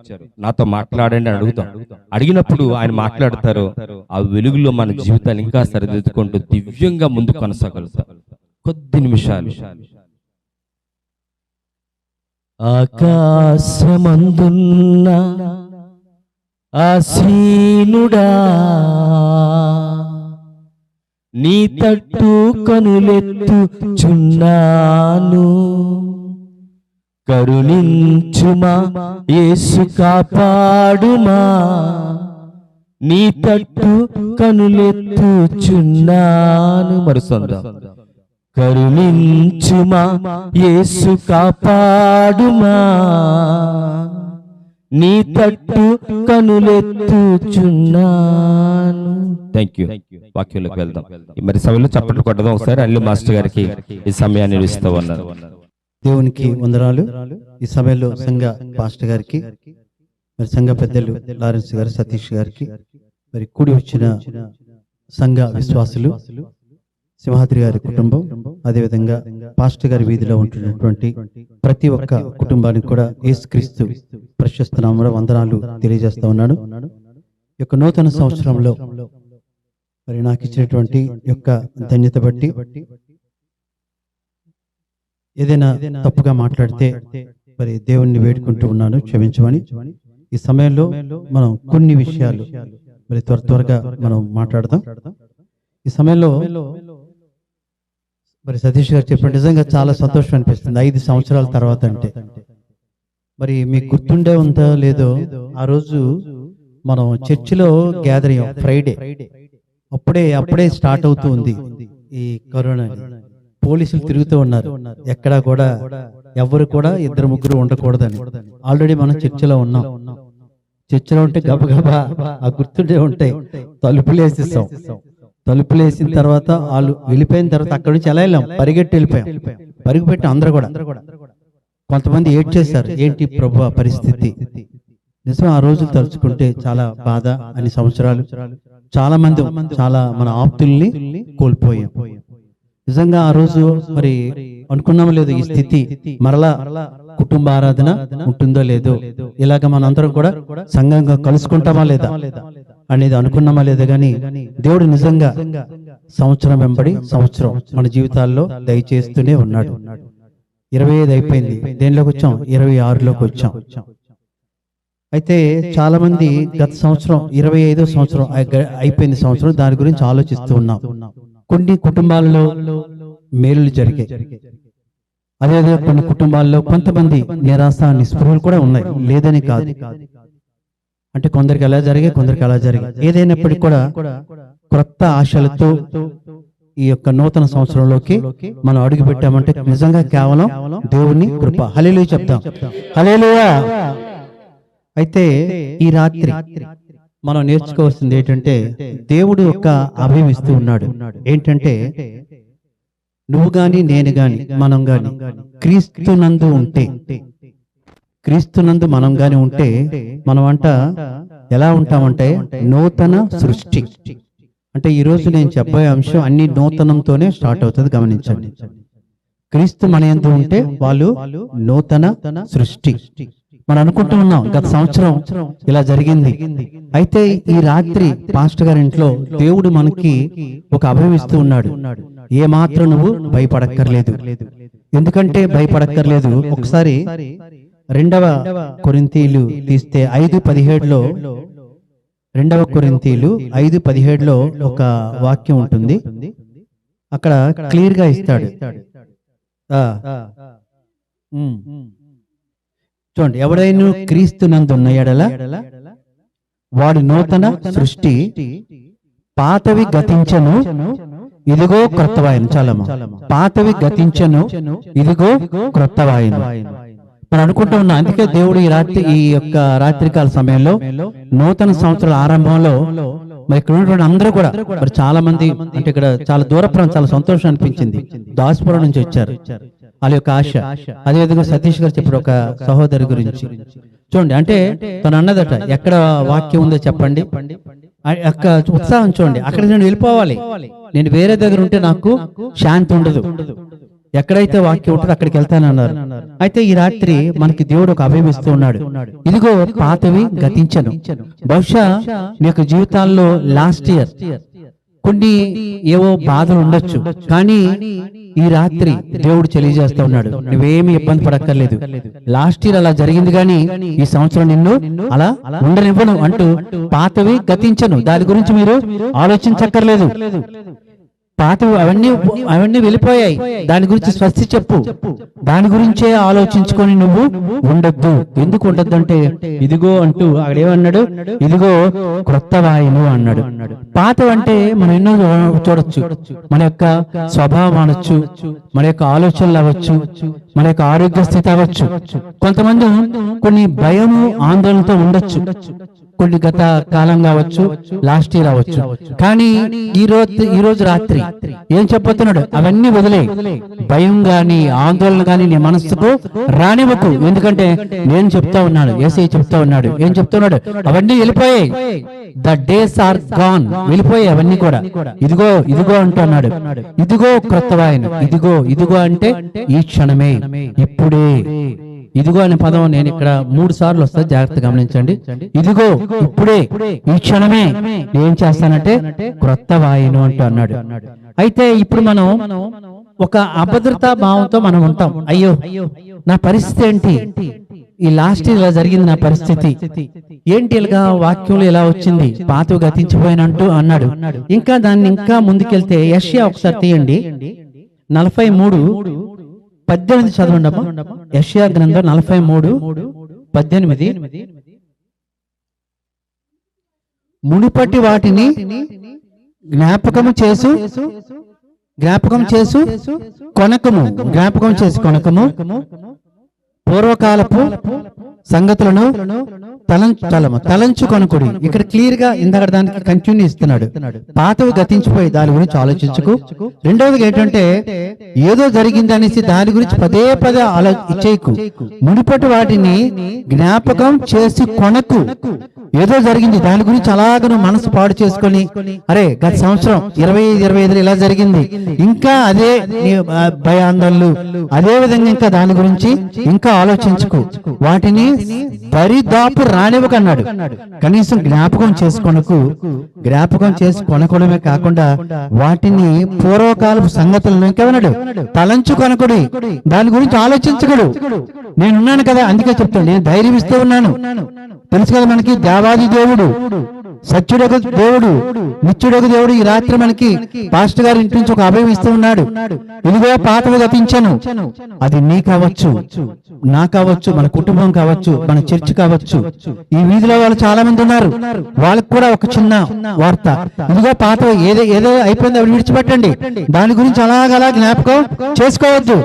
నాతో మాట్లాడండి అని అడుగుతాం. అడిగినప్పుడు ఆయన మాట్లాడతారు. ఆ వెలుగులో మన జీవితాలు ఇంకా సరిదిద్దుకుంటూ దివ్యంగా ముందుకు కొనసాగలుగుతాం. కొద్ది నిమిషాలు. ఆకాశమందున్న ఆసీనుడా నీ తట్టు కనులెత్తుచున్నాను, కరుణించుమా యేసు కాపాడుమా, నీ తట్టు కనులెత్తుచున్నాను. మరుసందా కరుణించుమా యేసు కాపాడుమా, నీ తట్టు కనులెత్తుచున్నాను. Thank you. వాక్యంలోకి వెళ్దాం. మరి సభలో చప్పట్లు కొట్టదాం ఒకసారి. అనిల్ మాస్టర్ గారికి ఈ సమయాన్ని ఇస్తూ ఉన్నారు. దేవునికి వందనాలు. ఈ సమయంలో సంఘ పాస్టర్ గారికి, మరి సంఘ పెద్దలు లారెన్స్ గారు, సతీష్ గారికి, మరి కూడి వచ్చిన సంఘ విశ్వాసులు, సింహాద్రి గారి కుటుంబం, అదేవిధంగా పాస్టర్ గారి వీధిలో ఉంటున్నటువంటి ప్రతి ఒక్క కుటుంబానికి కూడా యేసుక్రీస్తు ప్రశస్త నామములో వందనాలు తెలియజేస్తా ఉన్నాను. ఈ యొక్క నూతన సంవత్సరంలో మరి నాకు ఇచ్చినటువంటి యొక్క ధన్యత బట్టి ఏదైనా తప్పుగా మాట్లాడితే మరి దేవుణ్ణి వేడుకుంటూ ఉన్నాను, క్షమించమని. ఈ సమయంలో మనం కొన్ని విషయాలు మరి త్వరగా మనం మాట్లాడదాం. ఈ సమయంలో మరి సతీష్ గారు చెప్పండి, నిజంగా చాలా సంతోషం అనిపిస్తుంది 5 సంవత్సరాల తర్వాత. అంటే మరి మీకు గుర్తుండే ఉందో లేదో, ఆ రోజు మనం చర్చిలో గ్యాదర్ అయ్యాం ఫ్రైడే. అప్పుడే స్టార్ట్ అవుతూ ఉంది ఈ కరోనా. పోలీసులు తిరుగుతూ ఉన్నారు, ఎక్కడా కూడా ఎవరు కూడా 2-3 ఉండకూడదని. ఆల్రెడీ మనం చర్చిలో ఉన్నాం. చర్చిలో ఉంటే గబగబా ఆ గుర్తుండే ఉంటాయి, తలుపులేసేసాం. తలుపులేసిన తర్వాత వాళ్ళు వెళ్ళిపోయిన తర్వాత అక్కడి నుంచి ఎలా వెళ్ళాం? పరిగెట్టి వెళ్ళిపోయాం. పరిగెపెట్టి అందరూ కూడా. కొంతమంది ఏడ్చేశారు, ఏంటి ప్రభు పరిస్థితి, నిజం ఆ రోజులు తలుచుకుంటే చాలా బాధ. అన్ని సంవత్సరాలు చాలా మంది చాలా మన ఆప్తుల్ని కోల్పోయాం. నిజంగా ఆ రోజు మరి అనుకున్నామో లేదు ఈ స్థితి మరలా కుటుంబ ఆరాధన ఉంటుందో లేదో, ఇలాగ మనందరం కూడా సంఘంగా కలుసుకుంటామా లేదా అనేది అనుకున్నామా లేదా, కానీ దేవుడు నిజంగా సంవత్సరం వెంబడి సంవత్సరం మన జీవితాల్లో దయచేస్తూనే ఉన్నాడు. 25 అయిపోయింది, దేనిలోకి వచ్చాం? 26లోకి వచ్చాం. అయితే చాలా మంది గత సంవత్సరం 25వ సంవత్సరం అయిపోయింది సంవత్సరం, దాని గురించి ఆలోచిస్తూ ఉన్నాం. కొన్ని కుటుంబాల్లో మేలులు జరిగాయి, అదేవిధంగా కొన్ని కుటుంబాల్లో కొంతమంది నిరాశ నిస్పృహలు కూడా ఉన్నాయి, లేదని కాదు. అంటే కొందరికి ఎలా జరిగాయి, కొందరికి అలా జరిగాయి. ఏదైనప్పటికీ కూడా క్రొత్త ఆశలతో ఈ యొక్క నూతన సంవత్సరంలోకి మనం అడుగు పెట్టామంటే నిజంగా కేవలం దేవుని కృప. హల్లెలూయా చెప్తాం, హల్లెలూయా. అయితే ఈ రాత్రి మనం నేర్చుకోవాల్సింది ఏంటంటే, దేవుడు ఒక అభయం ఇస్తూ ఉన్నాడు. ఏంటంటే, నువ్వు గాని నేను గాని మనం గాని క్రీస్తునందు ఉంటే, క్రీస్తునందు మనం గాని ఉంటే మనం అంట ఎలా ఉంటామంటే నూతన సృష్టి. అంటే ఈ రోజు నేను చెప్పే అంశం అన్ని నూతనంతోనే స్టార్ట్ అవుతుంది, గమనించండి. క్రీస్తు మన యందు ఉంటే వాళ్ళు నూతన సృష్టి. మనం అనుకుంటూ ఉన్నాం గత సంవత్సరం ఇలా జరిగింది. అయితే ఈ రాత్రి పాస్టర్ గారి ఇంట్లో దేవుడు మనకి ఒక అభయం ఇస్తూ ఉన్నాడు. ఏ మాత్రం నువ్వు భయపడక్కర్లేదు. ఎందుకంటే భయపడక్కర్లేదు, ఒకసారి 2వ కొరింథీయులు తీస్తే 5:17లో 2వ కొరింథీయులు 5:17లో ఒక వాక్యం ఉంటుంది. అక్కడ క్లియర్ గా ఇస్తాడు. చూడండి, ఎవడైనా క్రీస్తునందున్న ఎడల వాడు నూతన సృష్టి, పాతవి గతించను ఇదిగో క్రొత్తవాయను. చాలమ్మా, పాతవి గతించను ఇదిగో క్రొత్తవాయను. మనం అనుకుంటూ ఉన్నాం. అందుకే దేవుడు ఈ యొక్క రాత్రికాల సమయంలో నూతన సంవత్సరాల ఆరంభంలో మరి ఇక్కడ ఉన్నటువంటి అందరూ కూడా మరి చాలా మంది, అంటే ఇక్కడ చాలా దూర ప్రాంతం, చాలా సంతోషం అనిపించింది. దాస్పురం నుంచి వచ్చారు, వాళ్ళ యొక్క ఆశ. అదేవిధంగా సతీష్ గారు చెప్పారు ఒక సహోదరి గురించి. చూడండి, అంటే తను అన్నదట, ఎక్కడ వాక్యం ఉందో చెప్పండి, అక్క ఉత్సాహం చూడండి. అక్కడ నేను వెళ్ళిపోవాలి, నేను వేరే దగ్గర ఉంటే నాకు శాంతి ఉండదు, ఎక్కడైతే వాక్యం ఉంటుందో అక్కడికి వెళ్తానన్నారు. అయితే ఈ రాత్రి మనకి దేవుడు ఒక అభయం ఇస్తూ ఉన్నాడు. ఇదిగో పాతవి గతించను. బహుశా నీ యొక్క జీవితాల్లో లాస్ట్ ఇయర్ కొన్ని ఏవో బాధలు ఉండొచ్చు, కానీ ఈ రాత్రి దేవుడు తెలియజేస్తా ఉన్నాడు, నువ్వేమి ఇబ్బంది పడక్కర్లేదు. లాస్ట్ ఇయర్ అలా జరిగింది, కానీ ఈ సంవత్సరం నిన్ను అలా ఉండనివ్వను అంటూ పాతవి గతించను. దాని గురించి మీరు ఆలోచించక్కర్లేదు. పాతవి అవన్నీ వెళ్ళిపోయాయి, దాని గురించి స్వస్తి చెప్పు, దాని గురించే ఆలోచించుకొని నువ్వు ఉండొద్దు. ఎందుకు ఉండొద్దు అంటే, ఇదిగో అంటూ అక్కడ ఏమన్నాడు, ఇదిగో క్రొత్త వాయును అన్నాడు. పాతవి అంటే మనం ఎన్నో చూడొచ్చు, మన యొక్క స్వభావం అనొచ్చు, మన యొక్క ఆలోచనలు అవ్వచ్చు, మన యొక్క ఆరోగ్య స్థితి అవ్వచ్చు. కొంతమంది కొన్ని భయము ఆందోళనతో ఉండొచ్చు, కొన్ని గత కాలం కావచ్చు, లాస్ట్ ఇయర్ అవ్వచ్చు. కానీ ఈ రోజు రాత్రి ఏం చెప్పబోతున్నాడు, అవన్నీ వదిలే. భయం గాని ఆందోళన గాని నీ మనస్సుకు రానివ్వకు. ఎందుకంటే నేను చెప్తా ఉన్నాను, యేసయ్య చెప్తా ఉన్నాడు. ఏం చెప్తున్నాడు, అవన్నీ వెళ్ళిపోయాయి. ద డేస్ ఆర్ గాన్, వెళ్ళిపోయాయి అవన్నీ కూడా. ఇదిగో ఇదిగో అంటున్నాడు, ఇదిగో క్రొత్త వాయను. ఇదిగో అంటే ఈ క్షణమే, ఇప్పుడే. ఇదిగో అనే పదం నేను ఇక్కడ 3 సార్లు వస్తా, జాగ్రత్త గమనించండి. ఇదిగో ఇప్పుడే, ఈ క్షణమే ఏం చేస్తానంటే క్రొత్త వాయును అంటూ అన్నాడు. అయితే ఇప్పుడు మనం ఒక అభద్రతా భావంతో మనం ఉంటాం. అయ్యో నా పరిస్థితి ఏంటి, ఈ లాస్ట్ ఇలా జరిగింది, నా పరిస్థితి ఏంటి, ఇలాగా వాక్యంలో ఎలా వచ్చింది, పాతవి గతించిపోయినంటూ అన్నాడు. ఇంకా దాన్ని ఇంకా ముందుకెళ్తే యెషయా ఒకసారి తీయండి, 43:18 చదవండి అమ్మా. యెషయా గ్రంథం 43:18. మునుపటి వాటిని జ్ఞాపకము చేసు కొనకము, పూర్వకాలపు సంగతులను తలంచుకొనకుడి. ఇక్కడ క్లియర్ గా ఇందాక దానికి కంటిన్యూ ఇస్తున్నాడు. పాతవి గతించిపోయి దాని గురించి ఆలోచించుకు. రెండవది ఏంటంటే ఏదో జరిగింది అనేసి దాని గురించి పదే పదే చేయకు. మునుపటి వాటిని జ్ఞాపకం చేసి కొనకు. ఏదో జరిగింది దాని గురించి అలాగ నువ్వు మనసు పాడు చేసుకొని, అరే గత సంవత్సరం 25 ఇలా జరిగింది, ఇంకా అదే భయాందోళనలు, అదే విధంగా ఇంకా దాని గురించి ఇంకా ఆలోచించుకు. వాటిని దరిదాపు రానివ్వకన్నాడు. కనీసం జ్ఞాపకం చేసుకొనకు. జ్ఞాపకం చేసి కొనకూడమే కాకుండా వాటిని పూర్వకాలపు సంగతులను ఇంకేమన్నాడు, తలంచుకొనకుడి. దాని గురించి ఆలోచించకుడు. నేనున్నాను కదా, అందుకే చెప్తాను, నేను ధైర్యం ఇస్తూ ఉన్నాను. తెలుసు కదా మనకి దేవాది దేవుడు, సత్యుడొక దేవుడు, నిత్యుడొక దేవుడు. ఈ రాత్రి మనకి పాస్టర్ గారి ఇంటి నుంచి ఒక అభయం ఇస్తూ ఉన్నాడు. ఇదిగో పాతవి గతించను. అది నీ కావచ్చు, నా కావచ్చు, మన కుటుంబం కావచ్చు, మన చర్చ్ కావచ్చు. ఈ వీధిలో వాళ్ళు చాలా మంది ఉన్నారు, వాళ్ళకి కూడా ఒక చిన్న వార్త. ఇదిగో పాతవి ఏదో అయిపోయింది, అవి విడిచిపెట్టండి. దాని గురించి అలాగలా జ్ఞాపకం చేసుకోవద్దు.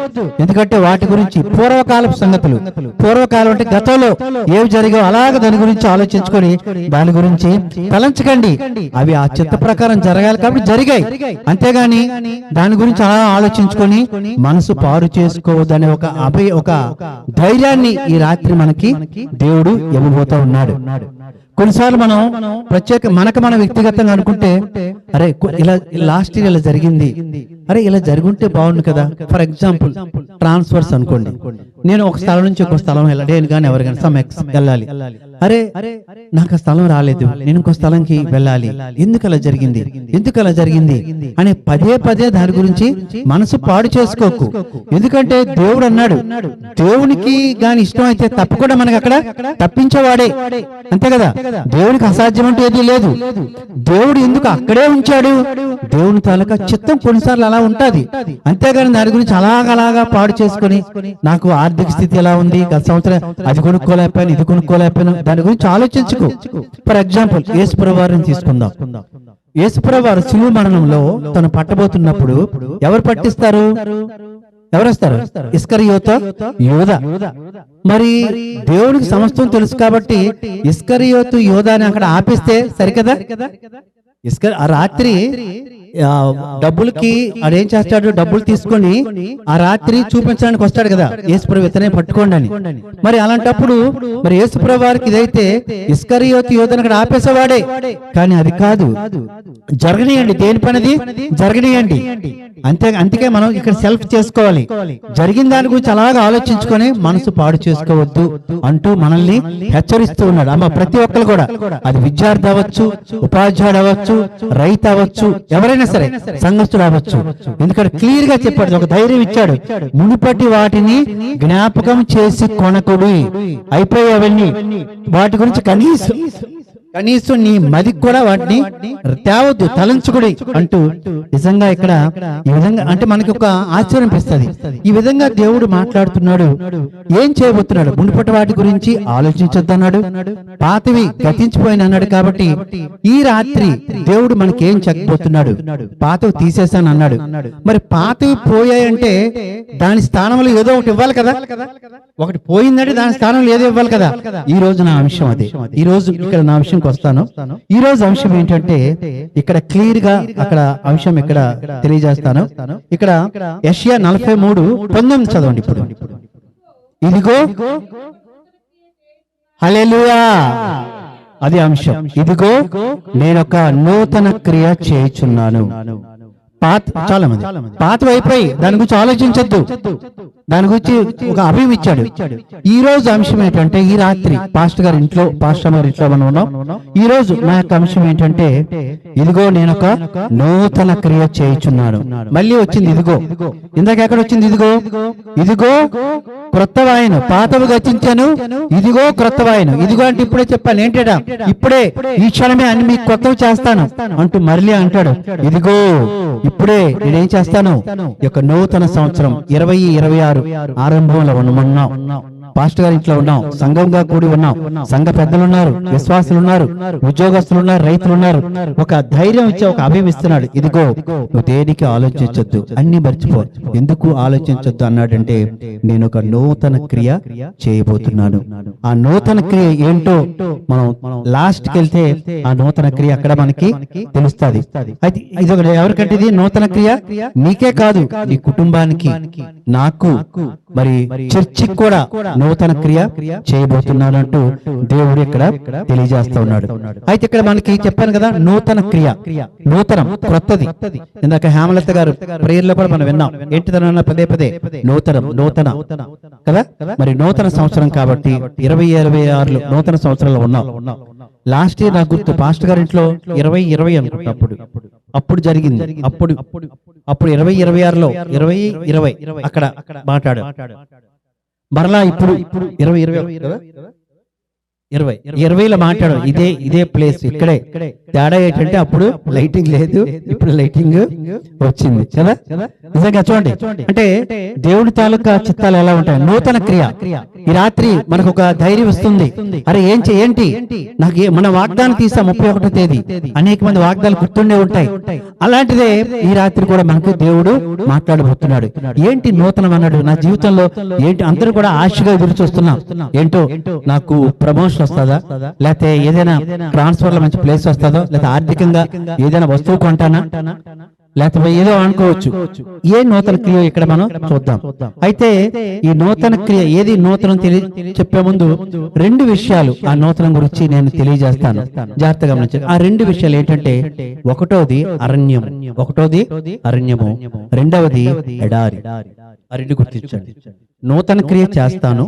ఎందుకంటే వాటి గురించి పూర్వకాలపు సంగతులు, పూర్వకాలం అంటే గతంలో ఏవి జరిగో అలాగ దాని గురించి ఆలోచించుకొని దాని గురించి తలంచకండి. అవి ఆ చిత్త ప్రకారం జరగాలి కాబట్టి జరిగాయి, అంతేగాని దాని గురించి అలా ఆలోచించుకొని మనసు పాడు చేసుకోవద్దనే ఒక ధైర్యాన్ని ఈ రాత్రి మనకి దేవుడు ఇవ్వబోతా ఉన్నాడు. కొన్నిసార్లు మనం మన వ్యక్తిగతంగా అనుకుంటే, అరే ఇలా లాస్ట్ ఇయర్ ఇలా జరిగింది, అరే ఇలా జరుగుంటే బాగుండు కదా. ఫర్ ఎగ్జాంపుల్ ట్రాన్స్ఫర్స్ అనుకోండి. నేను ఒక స్థలం నుంచి ఒక స్థలం వెళ్ళాను కానీ ఎవరికైనా వెళ్ళాలి. అరే నాకు ఆ స్థలం రాలేదు, నేను ఇంకో స్థలంకి వెళ్ళాలి, ఎందుకు అలా జరిగింది అని పదే దాని గురించి మనసు పాడు చేసుకోకు. ఎందుకంటే దేవుడు అన్నాడు, దేవునికి గాని ఇష్టం అయితే తప్పకుండా మనకి అక్కడ తప్పించేవాడే, అంతే కదా. దేవునికి అసాధ్యం అంటే ఏది లేదు. దేవుడు ఎందుకు అక్కడే ఉంచాడు, దేవుని తాలూకా చిత్తం కొన్నిసార్లు అలా ఉంటది. అంతేగాని దాని గురించి అలాగా పాడు చేసుకొని, నాకు ఆర్థిక స్థితి ఎలా ఉంది, గత సంవత్సరం అది కొనుక్కోలేకపోయాను, ఇది కొనుక్కోలేకపోయాను, దాని గురించి ఆలోచించుకో. ఫర్ ఎగ్జాంపుల్ యేసుప్రభువు వారిని తీసుకుందాం. యేసుప్రభువు వారు శిలువ మరణంలో తను పట్టబోతున్నప్పుడు ఎవరు పట్టిస్తారు? ఎవరు వస్తారు? ఇస్కరియోత యోధా. మరి దేవునికి సమస్తం తెలుసు కాబట్టి ఇస్కరియోతు యోధాని అక్కడ ఆపిస్తే సరికదా. ఆ రాత్రి డబ్బులకి అదేం చేస్తాడు, డబ్బులు తీసుకొని ఆ రాత్రి చూపించడానికి వస్తాడు కదా, యేసుప్రభు ఇతనే పట్టుకోండి అని. మరి అలాంటప్పుడు మరి యేసుప్రభు వారికి ఇదైతే ఇస్కరియోతు యోధను అక్కడ ఆపేసేవాడే. కానీ అది కాదు, జరగనియండి, దేని పనిది జరగనియండి. అందుకే మనం ఇక్కడ సెల్ఫ్ చేసుకోవాలి. జరిగిన దాని గురించి అలాగా ఆలోచించుకొని మనసు పాడు చేసుకోవద్దు అంటూ మనల్ని హెచ్చరిస్తూ ఉన్నాడు. అమ్మ ప్రతి ఒక్కరు కూడా, అది విద్యార్థి అవ్వచ్చు, ఉపాధ్యాయుడు అవ్వచ్చు, రైతు అవ్వచ్చు, ఎవరైనా సరే, సంఘస్థుడు అవ్వచ్చు. ఎందుకంటే క్లియర్ గా చెప్పాడు, ఒక ధైర్యం ఇచ్చాడు. మునుపటి వాటిని జ్ఞాపకం చేసి కొనకుడు. అయిపోయేవన్నీ వాటి గురించి కనీసం నీ మదికి కూడా వాటిని తేవద్దు, తలంచుకుడి అంటూ నిజంగా ఇక్కడ ఈ విధంగా అంటే మనకి ఒక ఆశ్చర్యం ఇస్తుంది. ఈ విధంగా దేవుడు మాట్లాడుతున్నాడు. ఏం చేయబోతున్నాడు? మునుపటి వాటి గురించి ఆలోచించొద్దన్నాడు, పాతవి గతించిపోయిన అన్నాడు. కాబట్టి ఈ రాత్రి దేవుడు మనకి ఏం చెప్పబోతున్నాడు? పాతవి తీసేసాను అన్నాడు. మరి పాతవి పోయాయంటే దాని స్థానంలో ఏదో ఒకటి ఇవ్వాలి కదా. ఒకటి పోయిందంటే దాని స్థానంలో ఏదో ఇవ్వాలి కదా. ఈ రోజు నా అంశం అదే. ఈ రోజు ఇక్కడ నా అంశం వస్తాను. ఈ రోజు అంశం ఏంటంటే ఇక్కడ క్లియర్ గా అక్కడ అంశం ఇక్కడ తెలియజేస్తాను. ఇక్కడ యెషయా 43:19 చదవండి. ఇప్పుడు ఇదిగో, హల్లెలూయా, అది అంశం. ఇదిగో నేనొక నూతన క్రియ చేయుచున్నాను. చాలా మంది పాతవి అయిపోయి దాని గురించి ఆలోచించొద్దు, దాని గురించి ఒక అభయం ఇచ్చాడు. ఈ రోజు అంశం ఏంటంటే, ఈ రాత్రి పాస్టర్ గారి ఇంట్లో మనం ఉన్నాం. ఈ రోజు నా యొక్క అంశం ఏంటంటే, ఇదిగో నేను ఒక నూతన క్రియ చేయుచున్నాను. మళ్ళీ వచ్చింది ఇదిగో. ఇందాక ఎక్కడ వచ్చింది? ఇదిగో క్రొత్త వాయను, పాతవి గతించాను, ఇదిగో క్రొత్త వాయను. ఇదిగో అంటే ఇప్పుడే చెప్పాను ఏంటా, ఇప్పుడే ఈ క్షణమే అన్ని మీకు కొత్తవి చేస్తాను అంటూ మళ్ళీ అంటాడు. ఇదిగో ఇప్పుడే నేనేం చేస్తాను? ఈ యొక్క నూతన సంవత్సరం 2026 ఆరంభంలో ఉన్నాం. పాస్టర్ గారి ఇంట్లో ఉన్నాం, సంఘంగా కూడి ఉన్నాం, సంఘ పెద్దలు ఉన్నారు, విశ్వాసులు ఉన్నారు, ఉద్యోగస్తులు ఉన్నారు, రైతులు ఉన్నారు. ఒక ధైర్యం ఇచ్చే ఒక అభయం ఇస్తున్నాడు. ఇదిగో నువ్వు దేనికి ఆలోచించొద్దు, అన్ని మర్చిపో. ఎందుకు ఆలోచించొద్దు అన్నాడంటే, నేను ఒక నూతన క్రియ చేయబోతున్నాను. ఆ నూతన క్రియ ఏంటో మనం లాస్ట్ కి వెళ్తే ఆ నూతన క్రియ అక్కడ మనకి తెలుస్తుంది. అయితే ఇది ఎవరికంటే ఇది నూతన క్రియ నీకే కాదు, నీ కుటుంబానికి, నాకు, మరి చర్చికి కూడా నూతన క్రియ చేయబోతున్నాను అంటూ దేవుడు ఇక్కడ తెలియజేస్తా ఉన్నాడు. అయితే ఇక్కడ మనకి చెప్పాను కదా, నూతన క్రియ, నూతనం, క్రొత్తది. ఇందాక హేమలత గారు ప్రేయర్ లో కూడా మనం విన్నాం. ఏంటిదన్నా పదే పదే నూతనం, నూతన కదా. మరి నూతన సంవత్సరం కాబట్టి 2026 నూతన సంవత్సరంలో ఉన్నాం. లాస్ట్ ఇయర్ నాకు గుర్తు, పాస్టర్ గారి ఇంట్లో 2020 అనుకుంటా అప్పుడు జరిగింది. అప్పుడు 2026లో 2020 అక్కడ మాట్లాడు. మరలా ఇప్పుడు 2020 కదా, 2020లో మాట్లాడు. ఇదే ప్లేస్, ఇక్కడే. తేడా ఏంటంటే అప్పుడు లైటింగ్ లేదు, ఇప్పుడు లైటింగ్ వచ్చింది కదా. నిజంగా చూడండి, అంటే దేవుడి తాలూకా చిత్తాలు ఎలా ఉంటాయి. నూతన క్రియ. ఈ రాత్రి మనకు ఒక ధైర్యం వస్తుంది. అరే ఏంటి నాకు మన వాగ్దానం తీసా 31వ తేదీ, అనేక మంది వాగ్దానాలు గుర్తుండే ఉంటాయి. అలాంటిదే ఈ రాత్రి కూడా మనకు దేవుడు మాట్లాడబోతున్నాడు. ఏంటి నూతనం అన్నాడు. నా జీవితంలో ఏంటి, అందరూ కూడా ఆశగా ఎదురు చూస్తున్నాం. ఏంటో నాకు ప్రమోషన్ వస్తుందా, లేకపోతే ఏదైనా ట్రాన్స్ఫర్ లో మంచి ప్లేస్ వస్తుందో, లేకపోతే ఆర్థికంగా ఏదైనా వస్తువు కొంటానా, లేకపోతే ఏదో అనుకోవచ్చు. ఏ నూతన క్రియ ఇక్కడ మనం చూద్దాం. అయితే ఈ నూతన క్రియ ఏది నూతనం చెప్పే ముందు 2 విషయాలు ఆ నూతనం గురించి నేను తెలియజేస్తాను. జాగ్రత్తగా గమనించండి. ఆ 2 విషయాలు ఏంటంటే, ఒకటోది అరణ్యము, రెండవది ఎడారి. ఆ 2 గుర్తించండి. నూతన క్రియ చేస్తాను.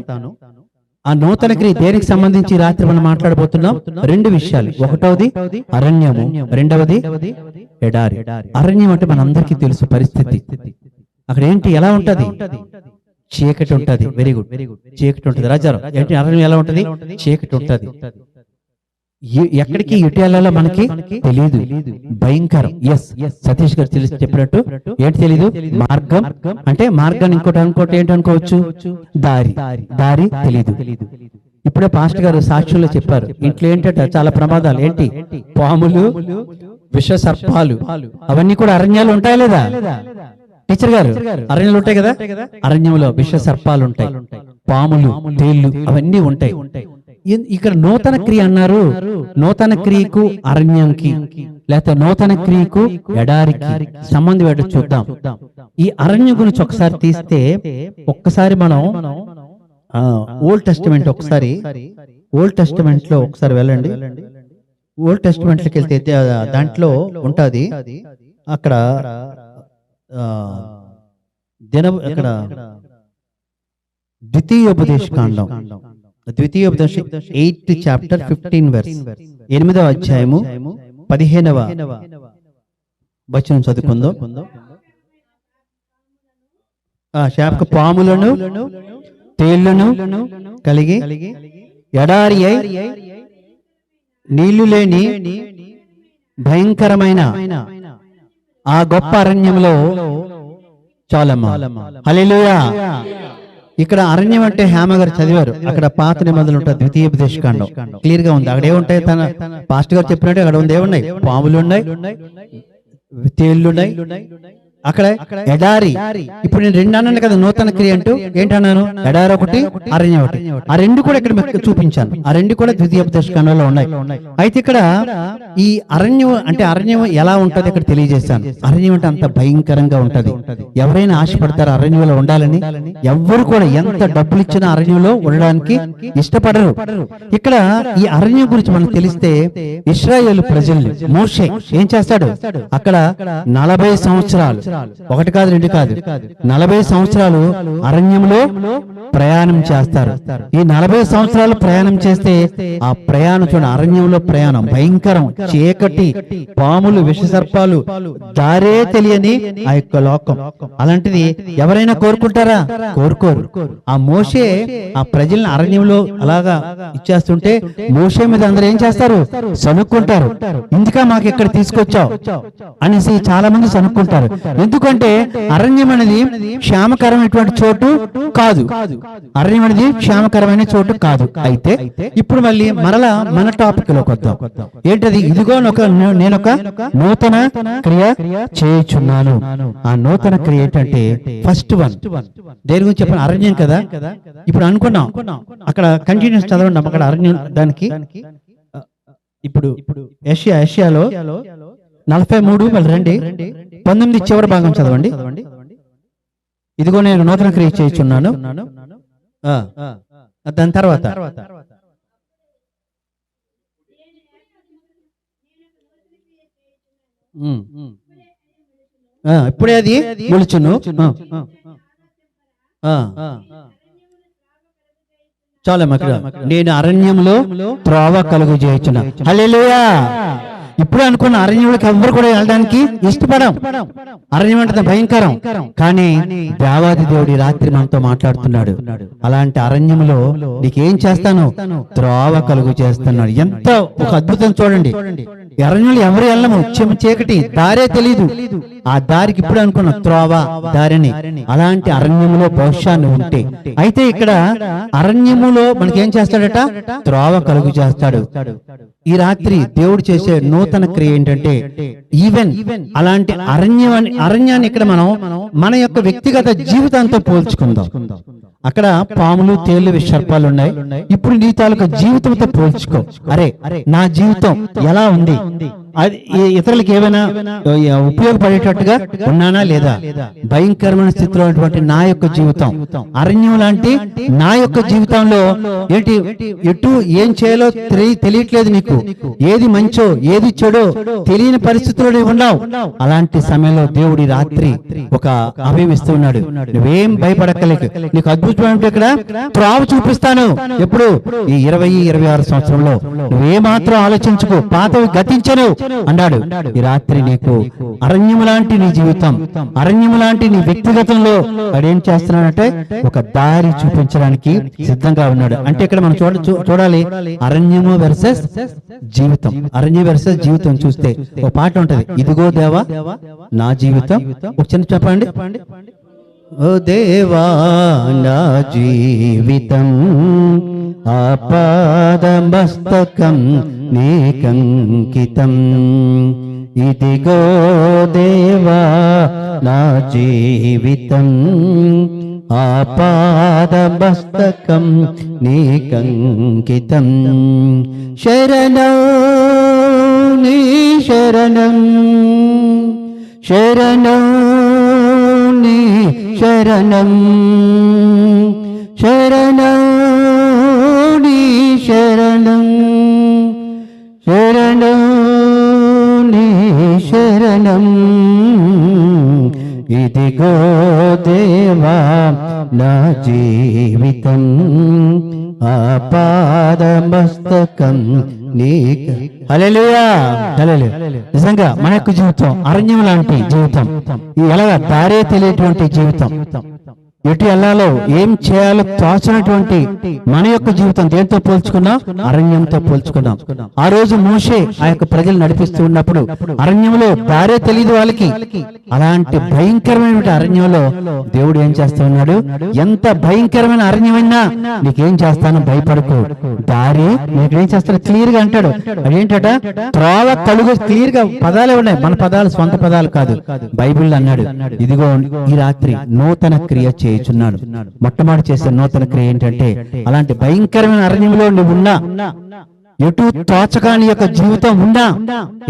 ఆ నూతన క్రియ దేనికి సంబంధించి రాత్రి మనం మాట్లాడబోతున్నాం. 2 విషయాలు. ఒకటోది అరణ్యము, రెండవది ఎడారి. అరణ్యం అంటే మనందరికీ తెలుసు పరిస్థితి. అక్కడ ఏంటి, ఎలా ఉంటది, చీకటి ఉంటది. వెరీ గుడ్, చీకటి ఉంటది. రాజారావు ఏంటి, అరణ్యం ఎలా ఉంటది, చీకటి ఉంటది. ఎక్కడికి ఎటు వెళ్ళాలో మనకి తెలియదు, భయంకరం. సతీష్ గారు చెప్పినట్టు ఏంటి తెలీదు, మార్గం అంటే మార్గాన్ని ఇంకోటి ఏంటి అనుకోవచ్చు, దారి తెలీదు. ఇప్పుడే పాస్టర్ గారు సాక్ష్యంలో చెప్పారు, ఇంట్లో ఏంటంటే చాలా ప్రమాదాలు. ఏంటి, పాములు, విష సర్పాలు, అవన్నీ కూడా అరణ్యాలు ఉంటాయి లేదా టీచర్ గారు? అరణ్యాలు ఉంటాయి కదా. అరణ్యంలో విష సర్పాలు ఉంటాయి, పాములు, తేళ్లు, అవన్నీ ఉంటాయి. ఇక్కడ నూతన క్రియ అన్నారు. నూతన క్రియకు అరణ్యంకి, లేకపోతే నూతన క్రియకు ఎడారికి సంబంధం ఏంటో చూద్దాం. ఈ అరణ్యం గురించి ఒకసారి తీస్తే, ఒక్కసారి మనం ఓల్డ్ టెస్టిమెంట్ లో ఒకసారి వెళ్ళండి. ఓల్డ్ టెస్టిమెంట్ లోకి వెళ్తే దాంట్లో ఉంటది. అక్కడ అక్కడ ద్వితీయోపదేశకాండం 8th chapter 15 verse, 8వ అధ్యాయము 15వ వచనం చదువుకుందాం. శాపక పాములను తేళ్లను కలిగి ఎడారి అయి నీళ్లు లేని భయంకరమైన ఆ గొప్ప అరణ్యంలో చాలమ్మా. హల్లెలూయా. ఇక్కడ అరణ్యం అంటే హేమ గారు చదివారు. అక్కడ పాత నిబంధనలు ఉంటాయి. ద్వితీయోపదేశకాండం క్లియర్ గా ఉంది. అక్కడ ఏముంటాయి, తన పాస్టర్ గారు చెప్పినట్టు అక్కడ ఉంది. ఏమున్నాయి, పాములు ఉన్నాయి, తేళ్లున్నాయి, అక్కడ ఎడారి. ఇప్పుడు నేను 2 అన్నాను కదా నూతన క్రియ అంటూ. ఏంటన్నాను, ఎడారి ఒకటి, అరణ్యం ఒకటి. ఆ 2 కూడా ఇక్కడ మీకు చూపించాను. ఆ 2 కూడా ద్వితీయోపదేశకాండంలో ఉన్నాయి. అయితే ఇక్కడ ఈ అరణ్యం అంటే అరణ్యం ఎలా ఉంటది ఇక్కడ తెలియజేశాను. అరణ్యం అంటే అంత భయంకరంగా ఉంటది. ఎవరైనా ఆశపడతారు అరణ్యంలో ఉండాలని? ఎవ్వరు కూడా ఎంత డబ్బులు ఇచ్చినా అరణ్యంలో ఉండడానికి ఇష్టపడరు. ఇక్కడ ఈ అరణ్యం గురించి మనకు తెలిస్తే, ఇశ్రాయేలు ప్రజల్ని మోషే ఏం చేస్తాడు, అక్కడ 40 సంవత్సరాలు, 1 కాదు 2 కాదు, 40 సంవత్సరాలు అరణ్యంలో ప్రయాణం చేస్తారు. ఈ 40 సంవత్సరాలు ప్రయాణం చేస్తే ఆ ప్రయాణం చూడండి, అరణ్యంలో ప్రయాణం భయంకరం, చీకటి, పాములు, విషసర్పాలు, దారే తెలియని ఆ యొక్క లోకం. అలాంటిది ఎవరైనా కోరుకుంటారా? కోరుకోరు. ఆ మోషే ఆ ప్రజల్ని అరణ్యంలో అలాగా ఇచ్చేస్తుంటే మోషే మీద అందరూ ఏం చేస్తారు, సనుక్కుంటారు. ఇందుక మాకు ఇక్కడ తీసుకొచ్చావు అనేసి చాలా మంది సనుక్కుంటారు. ఎందుకంటే అరణ్యం అనేది క్షేమకరమైనటువంటి చోటు కాదు. అరణ్యం అనేది క్షేమకరమైన చోటు కాదు. అయితే ఇప్పుడు మళ్ళీ మరలా మన టాపిక్ లోకి వద్దాం. ఏంటది? ఇదిగో నేనొక నూతన క్రియ చేయుచున్నాను. ఆ నూతన క్రియ ఏంటంటే ఫస్ట్ వన్ దేని గురించి చెప్పిన అరణ్యం కదా. ఇప్పుడు అనుకున్నాం అక్కడ కంటిన్యూస్ చదవండి అక్కడ అరణ్యం దానికి. ఇప్పుడు ఏషియాలో 43 మళ్ళీ రండి 19 చివరి భాగం చదవండి. ఇదిగో నేను నూతన క్రియ చేయుచున్నాను. దాని తర్వాత ఇప్పుడే అది మొలుచును. చాలా అక్కడ నేను అరణ్యంలో త్రోవ కలుగు చేయుచున్నా. హల్లెలూయా. ఇప్పుడు అనుకున్న అరణ్యంలోకి ఎవరు కూడా వెళ్ళడానికి ఇష్టపడం. అరణ్యం అంటే భయంకరం. కానీ దేవాది దేవుడి రాత్రి మనతో మాట్లాడుతున్నాడు. అలాంటి అరణ్యంలో నీకేం చేస్తాను? త్రోవ కలుగు చేస్తున్నాడు. ఎంత ఒక అద్భుతం చూడండి. అరణ్యంలో ఎవరు వెళ్ళము, చీకటి, దారే తెలీదు. ఆ దారికి ఇప్పుడు అనుకున్న త్రోవ దారిని. అలాంటి అరణ్యములో బహుశా ఉంటే అయితే ఇక్కడ అరణ్యములో మనకేం చేస్తాడట? త్రోవ కలుగు చేస్తాడు. ఈ రాత్రి దేవుడు చేసే నూతన క్రియ ఏంటంటే ఈవెన్ అలాంటి అరణ్యాన్ని ఇక్కడ మనం మన యొక్క వ్యక్తిగత జీవితంతో పోల్చుకుందాం. అక్కడ పాములు, తేళ్లు, సర్పాలు ఉన్నాయి. ఇప్పుడు నీ తాలూకా జీవితంతో పోల్చుకో. అరే నా జీవితం ఎలా ఉంది? అది ఇతరులకు ఏమైనా ఉపయోగపడేటట్టుగా ఉన్నానా లేదా? భయంకరమైన స్థితిలో ఉన్నటువంటి నా యొక్క జీవితం, అరణ్యం లాంటి నా యొక్క జీవితంలో ఏంటి ఎటు ఏం చేయాలో తెలియట్లేదు. నీకు ఏది మంచో ఏది చెడో తెలియని పరిస్థితుల్లో నీవు ఉన్నావు. అలాంటి సమయంలో దేవుడి రాత్రి ఒక అభయం ఇస్తున్నాడు. నువ్వేం భయపడక్కలేక నీకు అద్భుతమైన ఇక్కడ త్రోవ చూపిస్తాను. ఎప్పుడు? ఈ 26 సంవత్సరంలో నువ్వేమాత్రం ఆలోచించుకో, పాతవి గతించను అన్నాడు. ఈ రాత్రి నీకు అరణ్యము లాంటి నీ జీవితం, అరణ్యము లాంటి నీ వ్యక్తిగతంలో అడేం చేస్తున్నాడంటే ఒక దారి చూపించడానికి సిద్ధంగా ఉన్నాడు. అంటే ఇక్కడ మనం చూడాలి అరణ్యము వర్సెస్ జీవితం. అరణ్యం వర్సెస్ జీవితం చూస్తే ఒక పాట ఉంటది, ఇదిగో దేవా నా జీవితం. ఒక చిన్న చెప్పండి. ఓ దేవా నా జీవితం ఆపాదమస్తకం నీకంకితం. ఇదిగో దేవా నా జీవితం ఆపాదమస్తకం నీకంకితం. శరణం నీ శరణం, శరణం నీ శరణం, శరణం నీ శరణం, శరణం నీ శరణం. ఇదిగో దేవా నా జీవితం ఆపాదమస్తకం నీకు. హల్లెలూయా, హల్లెలూయా. నిజంగా మన యొక్క జీవితం అరణ్యం లాంటి జీవితం, ఎలాగా దారే తెలియటువంటి జీవితం, ఎటు వెళ్ళాలో ఏం చేయాలో తోచనటువంటి మన యొక్క జీవితం దేంతో పోల్చుకున్నాం? అరణ్యంతో పోల్చుకున్నాం. ఆ రోజు మోషే ఆ యొక్క ప్రజలు నడిపిస్తూ ఉన్నప్పుడు అరణ్యంలో దారే తెలియదు వాళ్ళకి. అలాంటి భయంకరమైన అరణ్యంలో దేవుడు ఏం చేస్తా ఉన్నాడు? ఎంత భయంకరమైన అరణ్యమైనా నీకేం చేస్తాను, భయపడకు, దారి నీకేం చేస్తాడు క్లియర్ గా అంటాడు. అదేంటట? త్రోవ కలుగు. క్లియర్ గా పదాలే ఉన్నాయి, మన పదాలు సొంత పదాలు కాదు, బైబిల్ అన్నాడు. ఇదిగో ఈ రాత్రి నూతన క్రియ చేయుచున్నాడు. మొట్టమొదటి చేసే నూతన క్రియ ఏంటంటే అలాంటి భయంకరమైన అరణ్యంలో నువ్వు ఉన్నా, ఎటు తోచకాని యొక్క జీవితం ఉన్నా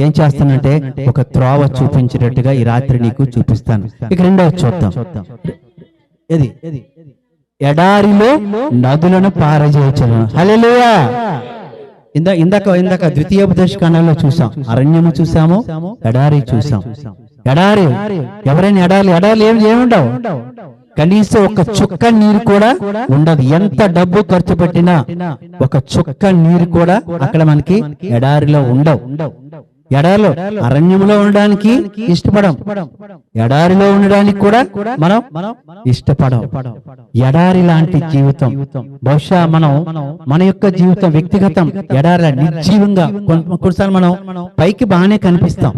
ఏం చేస్తానంటే ఒక త్రోవ చూపించేటట్టుగా ఈ రాత్రి నీకు చూపిస్తాను. ఇక రెండవ చూద్దాం. ఇది ఎడారిలో నదులను పారజేయుచును. హల్లెలూయా. ఇందాక ద్వితీయోపదేశ కాండంలో చూసాం, అరణ్యము చూసాము, ఎడారి చూసాం. ఎడారి ఎవరైనా ఎడారి ఏముండవు, కనీసం ఒక చుక్క నీరు కూడా ఉండదు. ఎంత డబ్బు ఖర్చు పెట్టినా ఒక చుక్క నీరు కూడా అక్కడ మనకి ఎడారిలో ఉండవు. ఎడారిలో అరణ్యంలో ఉండడానికి ఇష్టపడం, ఎడారిలో ఉండడానికి కూడా మనం ఇష్టపడం. ఎడారి లాంటి జీవితం బహుశా మన యొక్క జీవితం వ్యక్తిగతం ఎడారి నిర్జీవంగా కొన్నిసార్లు మనం పైకి బాగానే కనిపిస్తాం,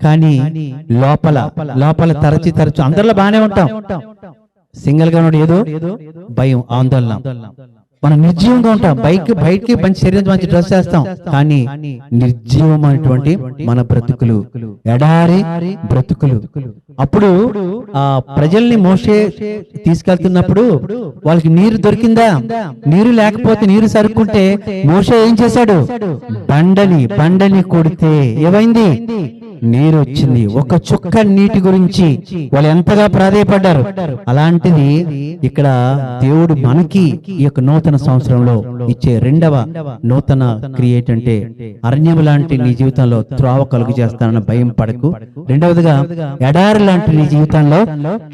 కానీ లోపల లోపల తరచు అందరిలో బాగానే ఉంటాం. సింగిల్ గా ఉన్నాడు ఏదో భయం, ఆందోళన. మనం నిర్జీవంగా ఉంటాం. బయటికి మంచి శరీరం మంచి డ్రెస్ చేస్తాం, కానీ నిర్జీవమైనటువంటి మన బ్రతుకులు, ఎడారి బ్రతుకులు. అప్పుడు ఆ ప్రజల్ని మోషే తీసుకెళ్తున్నప్పుడు వాళ్ళకి నీరు దొరికిందా? నీరు లేకపోతే, నీరు సరుక్కుంటే మోషే ఏం చేశాడు? బండని కొడితే ఏమైంది? నీరు వచ్చింది. ఒక చుక్క నీటి గురించి వాళ్ళు ఎంతగా ప్రాధేయపడ్డారు. అలాంటిది ఇక్కడ దేవుడు మనకి ఈ యొక్క నూతన సంవత్సరంలో ఇచ్చే రెండవ నూతన క్రియ ఏంటంటే, అరణ్యం లాంటి నీ జీవితంలో త్రోవ కలుగు చేస్తానన్న భయం పడకు. రెండవదిగా ఎడారి లాంటి నీ జీవితంలో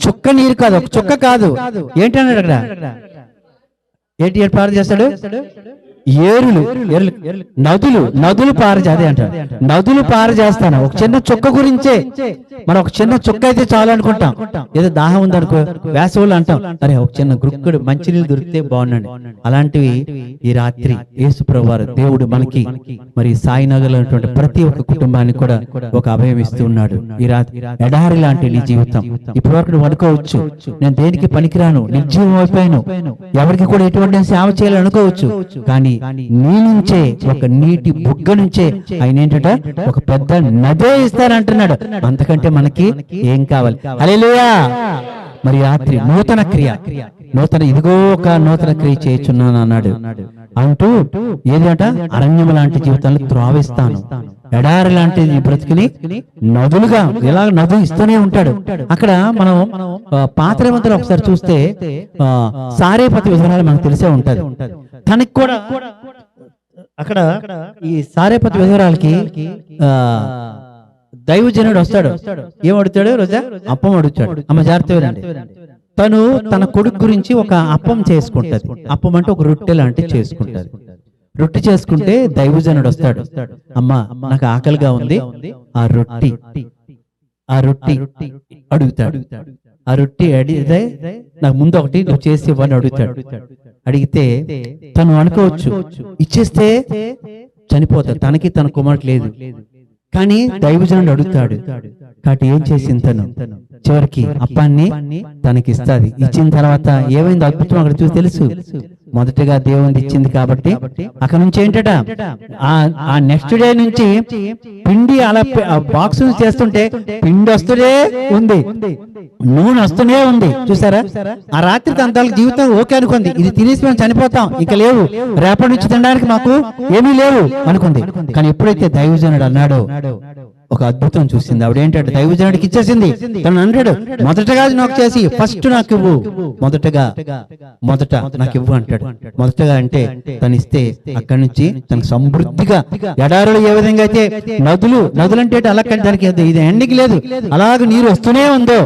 చుక్క నీరు కాదు, ఒక చుక్క కాదు, ఏంటన్నాడు అక్కడ? ఏంటి పారు చేస్తాడు? ఏరులు నదులు పారు అదే అంటారు. నదులు పారు చేస్తాను. ఒక చిన్న చుక్క గురించే, మనం ఒక చిన్న చుక్క అయితే చాలు అనుకుంటాం. ఏదో దాహం ఉందనుకో, వేసవులు అంటాం, అరే ఒక చిన్న గురుక్కుడు మంచినీళ్ళు దొరికితే బాగుండండి. అలాంటివి ఈ రాత్రి యేసు ప్రభువారు దేవుడు మనకి మరి సాయినగర్ లో ఉన్నటువంటి ప్రతి ఒక్క కుటుంబానికి కూడా ఒక అభయం ఇస్తూ ఉన్నాడు. ఈ రాత్రి ఎడారి లాంటి నీ జీవితం. ఇప్పటి వరకు నువ్వు అనుకోవచ్చు, నేను దేనికి పనికిరాను, నిర్జీవం అయిపోయాను, ఎవరికి కూడా ఎటువంటి సేవ చేయాలని అనుకోవచ్చు. కానీ నీ నుంచే, ఒక నీటి బుగ్గ నుంచే ఆయన ఏంటంటే ఒక పెద్ద నదే ఇస్తారంటున్నాడు. అంతకంటే మనకి ఏం కావాలి? హల్లెలూయా. మరి రాత్రి నూతన క్రియ, ఇదిగో ఒక నూతన క్రియ చేయుచున్నాను అన్నాడు. అంటూ ఏదంట? అరణ్యం లాంటి జీవితాన్ని త్రోవిస్తాను, ఎడారి లాంటి బ్రతికిని నదులుగా ఇలా నది ఇస్తూనే ఉంటాడు. అక్కడ మనం పాత్రవంతులు ఒకసారి చూస్తే సారేపతి విధానాలు మనకు తెలిసే ఉంటది. తనకి కూడా అక్కడ ఈ సారేపతి విధవరాలకి దైవజనుడు వస్తాడు. ఏం అడుగుతాడు? రోజా అప్పం అడుగుతాడు. అమ్మ జాగ్రత్త, తను తన కొడుకు గురించి ఒక అప్పం చేసుకుంటది. అప్పం అంటే ఒక రొట్టె లాంటివి చేసుకుంటది. రొట్టె చేసుకుంటే దైవజనుడు వస్తాడు. అమ్మా నాకు ఆకలిగా ఉంది, ఆ రొట్టి అడుగుతాడు. ఆ రొట్టి అడిగితే నాకు ముందు ఒకటి నువ్వు చేసి ఇవ్వని అడుగుతాడు. అడిగితే తను అనుకోవచ్చు, ఇచ్చేస్తే చనిపోతాడు, తనకి తన కుమారుడు లేదు. కానీ దైవజనుడు అడుగుతాడు. కాబట్టి ఏం చేసింది తను? చివరికి అప్పాన్ని తనకిస్తాది. ఇచ్చిన తర్వాత ఏమైంది అద్భుతం అక్కడ చూసి తెలుసు. మొదటగా దేవుని ఇచ్చింది కాబట్టి అక్కడ నుంచి ఏంటట, ఆ నెక్స్ట్ డే నుంచి పిండి అలా బాక్స్ చేస్తుంటే పిండి వస్తూనే ఉంది, నూనె వస్తూనే ఉంది. చూసారా? ఆ రాత్రి తన జీవితం ఓకే అనుకుంది, ఇది తినేసి మేము చనిపోతాం, ఇక లేవు, రేపటి నుంచి తినడానికి మాకు ఏమీ లేవు అనుకుంది. కానీ ఎప్పుడైతే దైవజనుడు అన్నాడో ఒక అద్భుతం చూసింది. ఆవిడ ఏంటంటే దైవజనుడికి ఇచ్చేసింది. తను అంటాడు, మొదటగా నాకు చేసి ఫస్ట్ నాకు ఇవ్వు, మొదట నాకు ఇవ్వు అంటాడు. మొదటగా అంటే తను ఇస్తే అక్కడి నుంచి తనకు సమృద్ధిగా, ఎడారులు ఏ విధంగా అయితే నదులు అంటే అలా దానికి ఇది ఎండికి లేదు, అలాగ నీరు వస్తూనే ఉందో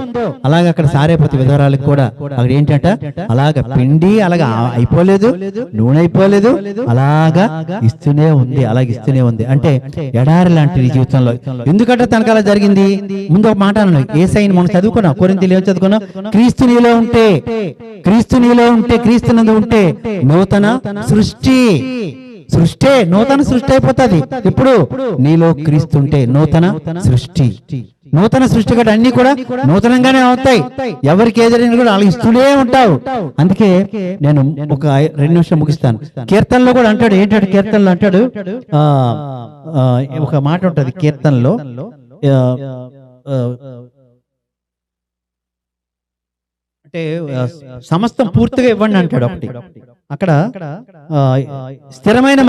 అలాగ అక్కడ సారేపతి విధవరాలకు కూడా అక్కడ ఏంటంట అలాగ పిండి అలాగా అయిపోలేదు, నూనె అయిపోలేదు, అలాగా ఇస్తూనే ఉంది, అలాగిస్తూనే ఉంది. అంటే ఎడారి లాంటి జీవితంలో ఎందుకంటే తనకు అలా జరిగింది. ముందు ఒక మాట అన్నాను, యేసయ్యని మనం చదువుకున్నాం, కొరింథీయులు ఏం చదువుకున్నాం? క్రీస్తు నీలో ఉంటే, క్రీస్తు నందు ఉంటే నూతన సృష్టి అయిపోతుంది. ఇప్పుడు నీలో క్రీస్తు ఉంటే నూతన సృష్టి కూడా అన్ని కూడా నూతనంగానే అవుతాయి. ఎవరికి ఏదైనా కూడా అలా ఇస్తూనే ఉంటావు. అందుకే నేను ఒక 2 నిమిషం ముగిస్తాను. కీర్తనలో కూడా అంటాడు, ఏంటంటే కీర్తనలో అంటాడు, ఒక మాట ఉంటది కీర్తనలో, అంటే సమస్తం పూర్తిగా ఇవ్వండి అంటాడు. ఒకటి అక్కడ స్థిరమైన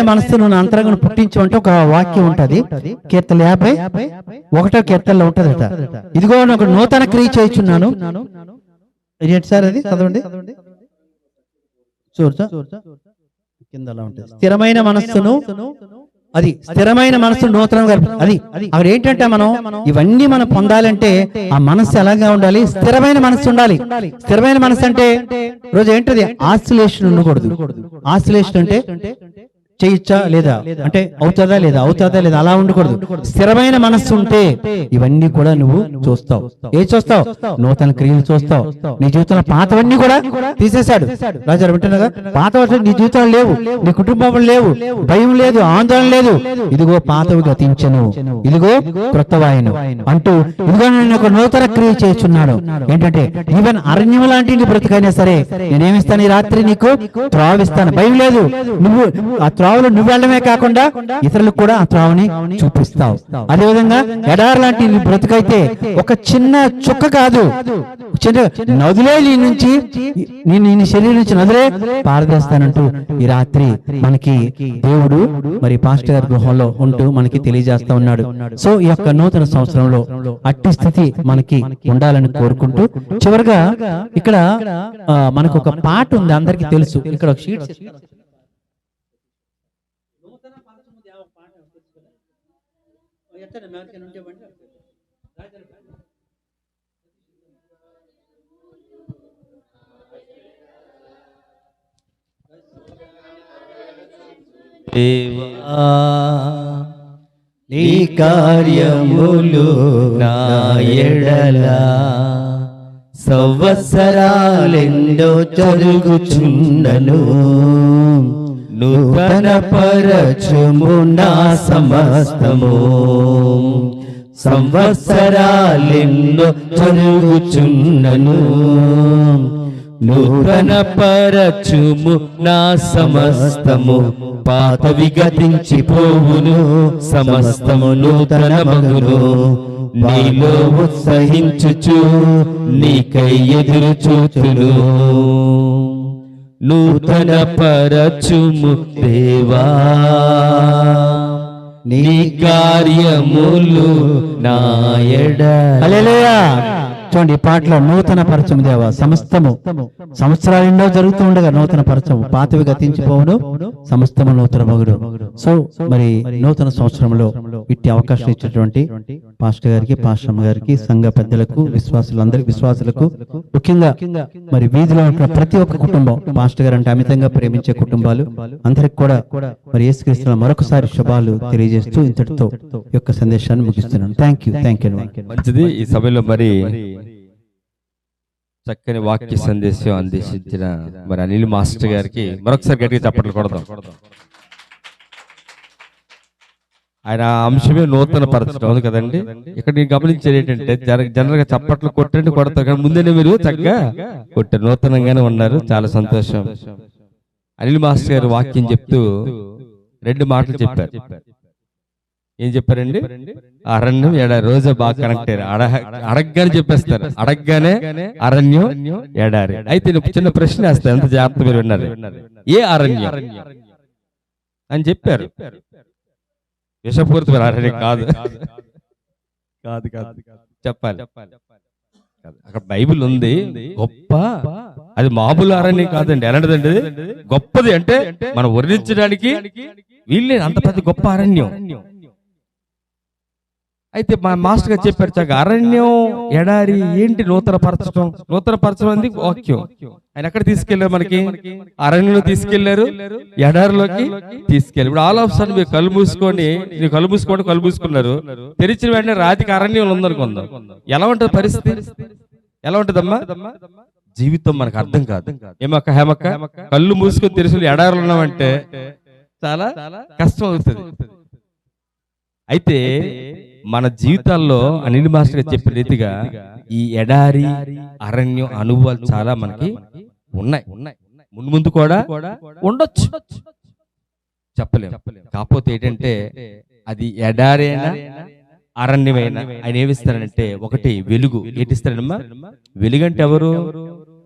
మనస్సును నా అంతరంగం పుట్టించు అంటే ఒక వాక్యం ఉంటది. కీర్తన 51వ కీర్తనలో ఉంటదట, ఇదిగో నాకు నూతన క్రియ చేయుచున్నాను. సార్ అది చదవండి. కింద ఉంటది స్థిరమైన మనస్సు నూతనంగా. అది అక్కడ ఏంటంటే మనం ఇవన్నీ మనం పొందాలంటే ఆ మనస్సు ఎలాగా ఉండాలి? స్థిరమైన మనస్సు ఉండాలి. స్థిరమైన మనస్సు అంటే రోజు ఏంటది? ఆసిలేషన్ ఉండకూడదు. ఆసిలేషన్ అంటే చేయొచ్చా లేదా, అంటే అవుతుందా లేదా, అవుతుందా లేదా, అలా ఉండకూడదు. స్థిరమైన మనస్సు ఉంటే ఇవన్నీ కూడా నువ్వు చూస్తావు. ఏం చూస్తావు? నూతన క్రియలు చూస్తావు. నీ జీవితంలో పాతవన్నీ కూడా తీసేశాడు. రాజా వింటున్నాగా, పాతవి నీ జీవితంలో లేవు, నీ కుటుంబంలో లేవు, భయం లేదు, ఆందోళన లేదు. ఇదిగో పాతవి గతించను, ఇదిగో క్రొత్తవాయను అంటూ ఇదిగో నేను ఒక నూతన క్రియ చేస్తున్నాడు. ఏంటంటే ఈవెన్ అరణ్యం లాంటి నీ బ్రతుకైనా సరే నేనేమిస్తాను, ఈ రాత్రి నీకు త్రావిస్తాను. భయం లేదు. నువ్వు ఆ త్రావులు నువ్వు వెళ్ళడమే కాకుండా ఇతరులకు కూడా ఆ త్రావుని చూపిస్తావు. అదేవిధంగా ఎడారి లాంటి నీ బ్రతుకైతే ఒక చిన్న చుక్క కాదు, చిన్న నదులే నీ నుంచి నీ శరీరం నుంచి నదులే పారదేస్తానంటూ ఈ రాత్రి మనకి దేవుడు మరి పాస్టర్ గారి గృహంలో ఉంటూ మనకి తెలియజేస్తా ఉన్నాడు. సో ఈ యొక్క నూతన సంవత్సరంలో అట్టి స్థితి మనకి ఉండాలని కోరుకుంటూ చివరిగా ఇక్కడ మనకు ఒక పాట ఉంది, అందరికీ తెలుసు. ఇక్కడ ఒక షీట్స్ దేవా నీ కార్యములు నా ఎడల సంవత్సరాలెందో జరుగుచుండను. నూతన పరచుము నా సమస్తము, సంవత్సరాలెన్నో జరుగుచుండను. నూతన పరచుము నా సమస్తము, పాతవి గతించిపోవును, సమస్తము నూతన మగును. నీలో ఉత్సహించుచు నీకై ఎదురు చూచును. నూతన పరచుము దేవా నీ కార్యములు నా ఎడల. హల్లెలూయా. చూడండి, ఈ పాటలో నూతన పరచము దేవా, సమస్తము సంవత్సరాలు ఎన్నో జరుగుతూ ఉండగా నూతన పరచము, పాతవి గతించిపోవును, సమస్తము నూతన మగుడు. సో మరి నూతన సంవత్సరంలో ఇట్టి అవకాశం ఇచ్చినటువంటి పాస్టర్ గారికి, పాస్టర్ గారికి, సంఘ పెద్దలకు, విశ్వాసులందరికీ, విశ్వాసులకు, ముఖ్యంగా మరి వీధిలో ఉన్న ప్రతి ఒక్క కుటుంబం, పాస్టర్ గారు అంటే అమితంగా ప్రేమించే కుటుంబాలు అందరికి కూడా మరి యేసుక్రీస్తులో మరొకసారి శుభాలు తెలియజేస్తూ ఇంతటితో ఈ యొక్క సందేశాన్ని ముగిస్తున్నాను. Thank you. మంచిది. ఈ సభలో మరి చక్కని వాక్య సందేశం అందించిన మరి అనిల్ మాస్టర్ గారికి మరొకసారి గట్టిగా చప్పట్లు కొడదాం. ఆయన అంశమే నూతన పరచడం అవును కదండి. ఇక్కడ నేను గమనించేది ఏంటంటే జనరల్ గా చప్పట్లు కొట్టండి కొడతారు, కానీ ముందే మీరు చక్కగా కొట్టారు, నూతనంగానే ఉన్నారు. చాలా సంతోషం. అనిల్ మాస్టర్ గారు వాక్యం చెప్తూ 2 మాటలు చెప్పారు. ఏం చెప్పారండి? అరణ్యం ఎడారి. రోజా బాగా కనెక్ట్ అయ్యారు. అడగగానే చెప్పేస్తారు, అడగగానే అరణ్యం ఎడారి. అయితే చిన్న ప్రశ్న వేస్తారు, ఎంత జాగ్రత్త మీరు విన్నారు. ఏ అరణ్యం అని చెప్పారు? విషపూరితమైన అరణ్యం కాదు, కాదు కాదు చెప్పాలి. అక్కడ బైబిల్ ఉంది, గొప్ప, అది మామూలు అరణ్యం కాదండి. ఎలాంటిదండి? గొప్పది, అంటే మనం వర్ణించడానికి వీళ్ళే అంత పెద్ద గొప్ప అరణ్యం. అయితే మా మాస్టర్ గారు చెప్పారు, చక్కగా అరణ్యం ఎడారి ఏంటి నూతన పరచడం అంది వాక్యం. ఆయన ఎక్కడ తీసుకెళ్లారు? మనకి అరణ్యంలో తీసుకెళ్లారు, ఎడారిలోకి తీసుకెళ్ళారు. ఇప్పుడు ఆల్ ఆఫ్ సడన్ మీరు కళ్ళు మూసుకున్నారు, తెరిచిన వెంటనే రాతికి అరణ్యంలో ఉందనుకుందాం. ఎలా ఉంటుంది పరిస్థితి? ఎలా ఉంటుందమ్మా? జీవితం మనకు అర్థం కాదు. ఏమక్క హేమక్క, కళ్ళు మూసుకొని తెరిచి ఎడారిలో ఉన్నామంటే చాలా కష్టం అవుతుంది. అయితే మన జీవితాల్లో అనిల్ మాస్టర్ గారు చెప్పిన రీతిగా ఈ ఎడారి అరణ్యం అనుభవాలు చాలా మనకి ఉన్నాయి, ముందు కూడా ఉండొచ్చు, చెప్పలేము. కాకపోతే ఏంటంటే అది ఎడారైనా అరణ్యమైనా ఆయన ఏమిస్తారంటే, ఒకటి వెలుగు. ఏటిస్తారమ్మా? వెలుగు అంటే ఎవరు?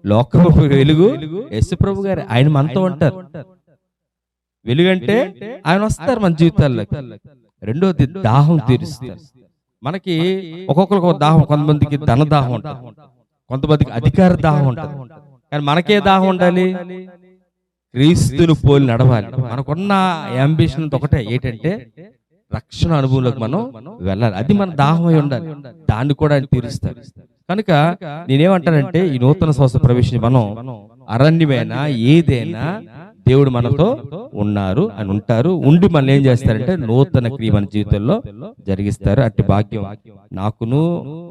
లోకము వెలుగు యేసుప్రభు గారు. ఆయన మనతో ఉంటారు. వెలుగంటే ఆయన వస్తారు మన జీవితాల్లో. రెండోది దాహం తీరుస్తారు. మనకి ఒక్కొక్కరికి ఒక దాహం, కొంతమందికి ధన దాహం ఉంటుంది, కొంతమందికి అధికార దాహం ఉంటుంది. కానీ మనకే దాహం ఉండాలి? క్రీస్తును పోలి నడవాలి. మనకున్న అంబిషన్ ఒకటే, ఏంటంటే రక్షణ అనుభవంలోకి మనం వెళ్ళాలి. అది మన దాహమై ఉండాలి. దాన్ని కూడా ఆయన తీరుస్తారు. కనుక నేనేమంటానంటే, ఈ నూతన సంవత్సర ప్రవేశం మనం అరణ్యమైనా ఏదైనా దేవుడు మనతో ఉన్నారు అని ఉంటారు. ఉండి మనల్ని ఏం చేస్తారంటే నూతన క్రియ మన జీవితంలో జరిగిస్తారు. అట్టి భాగ్యం నాకును,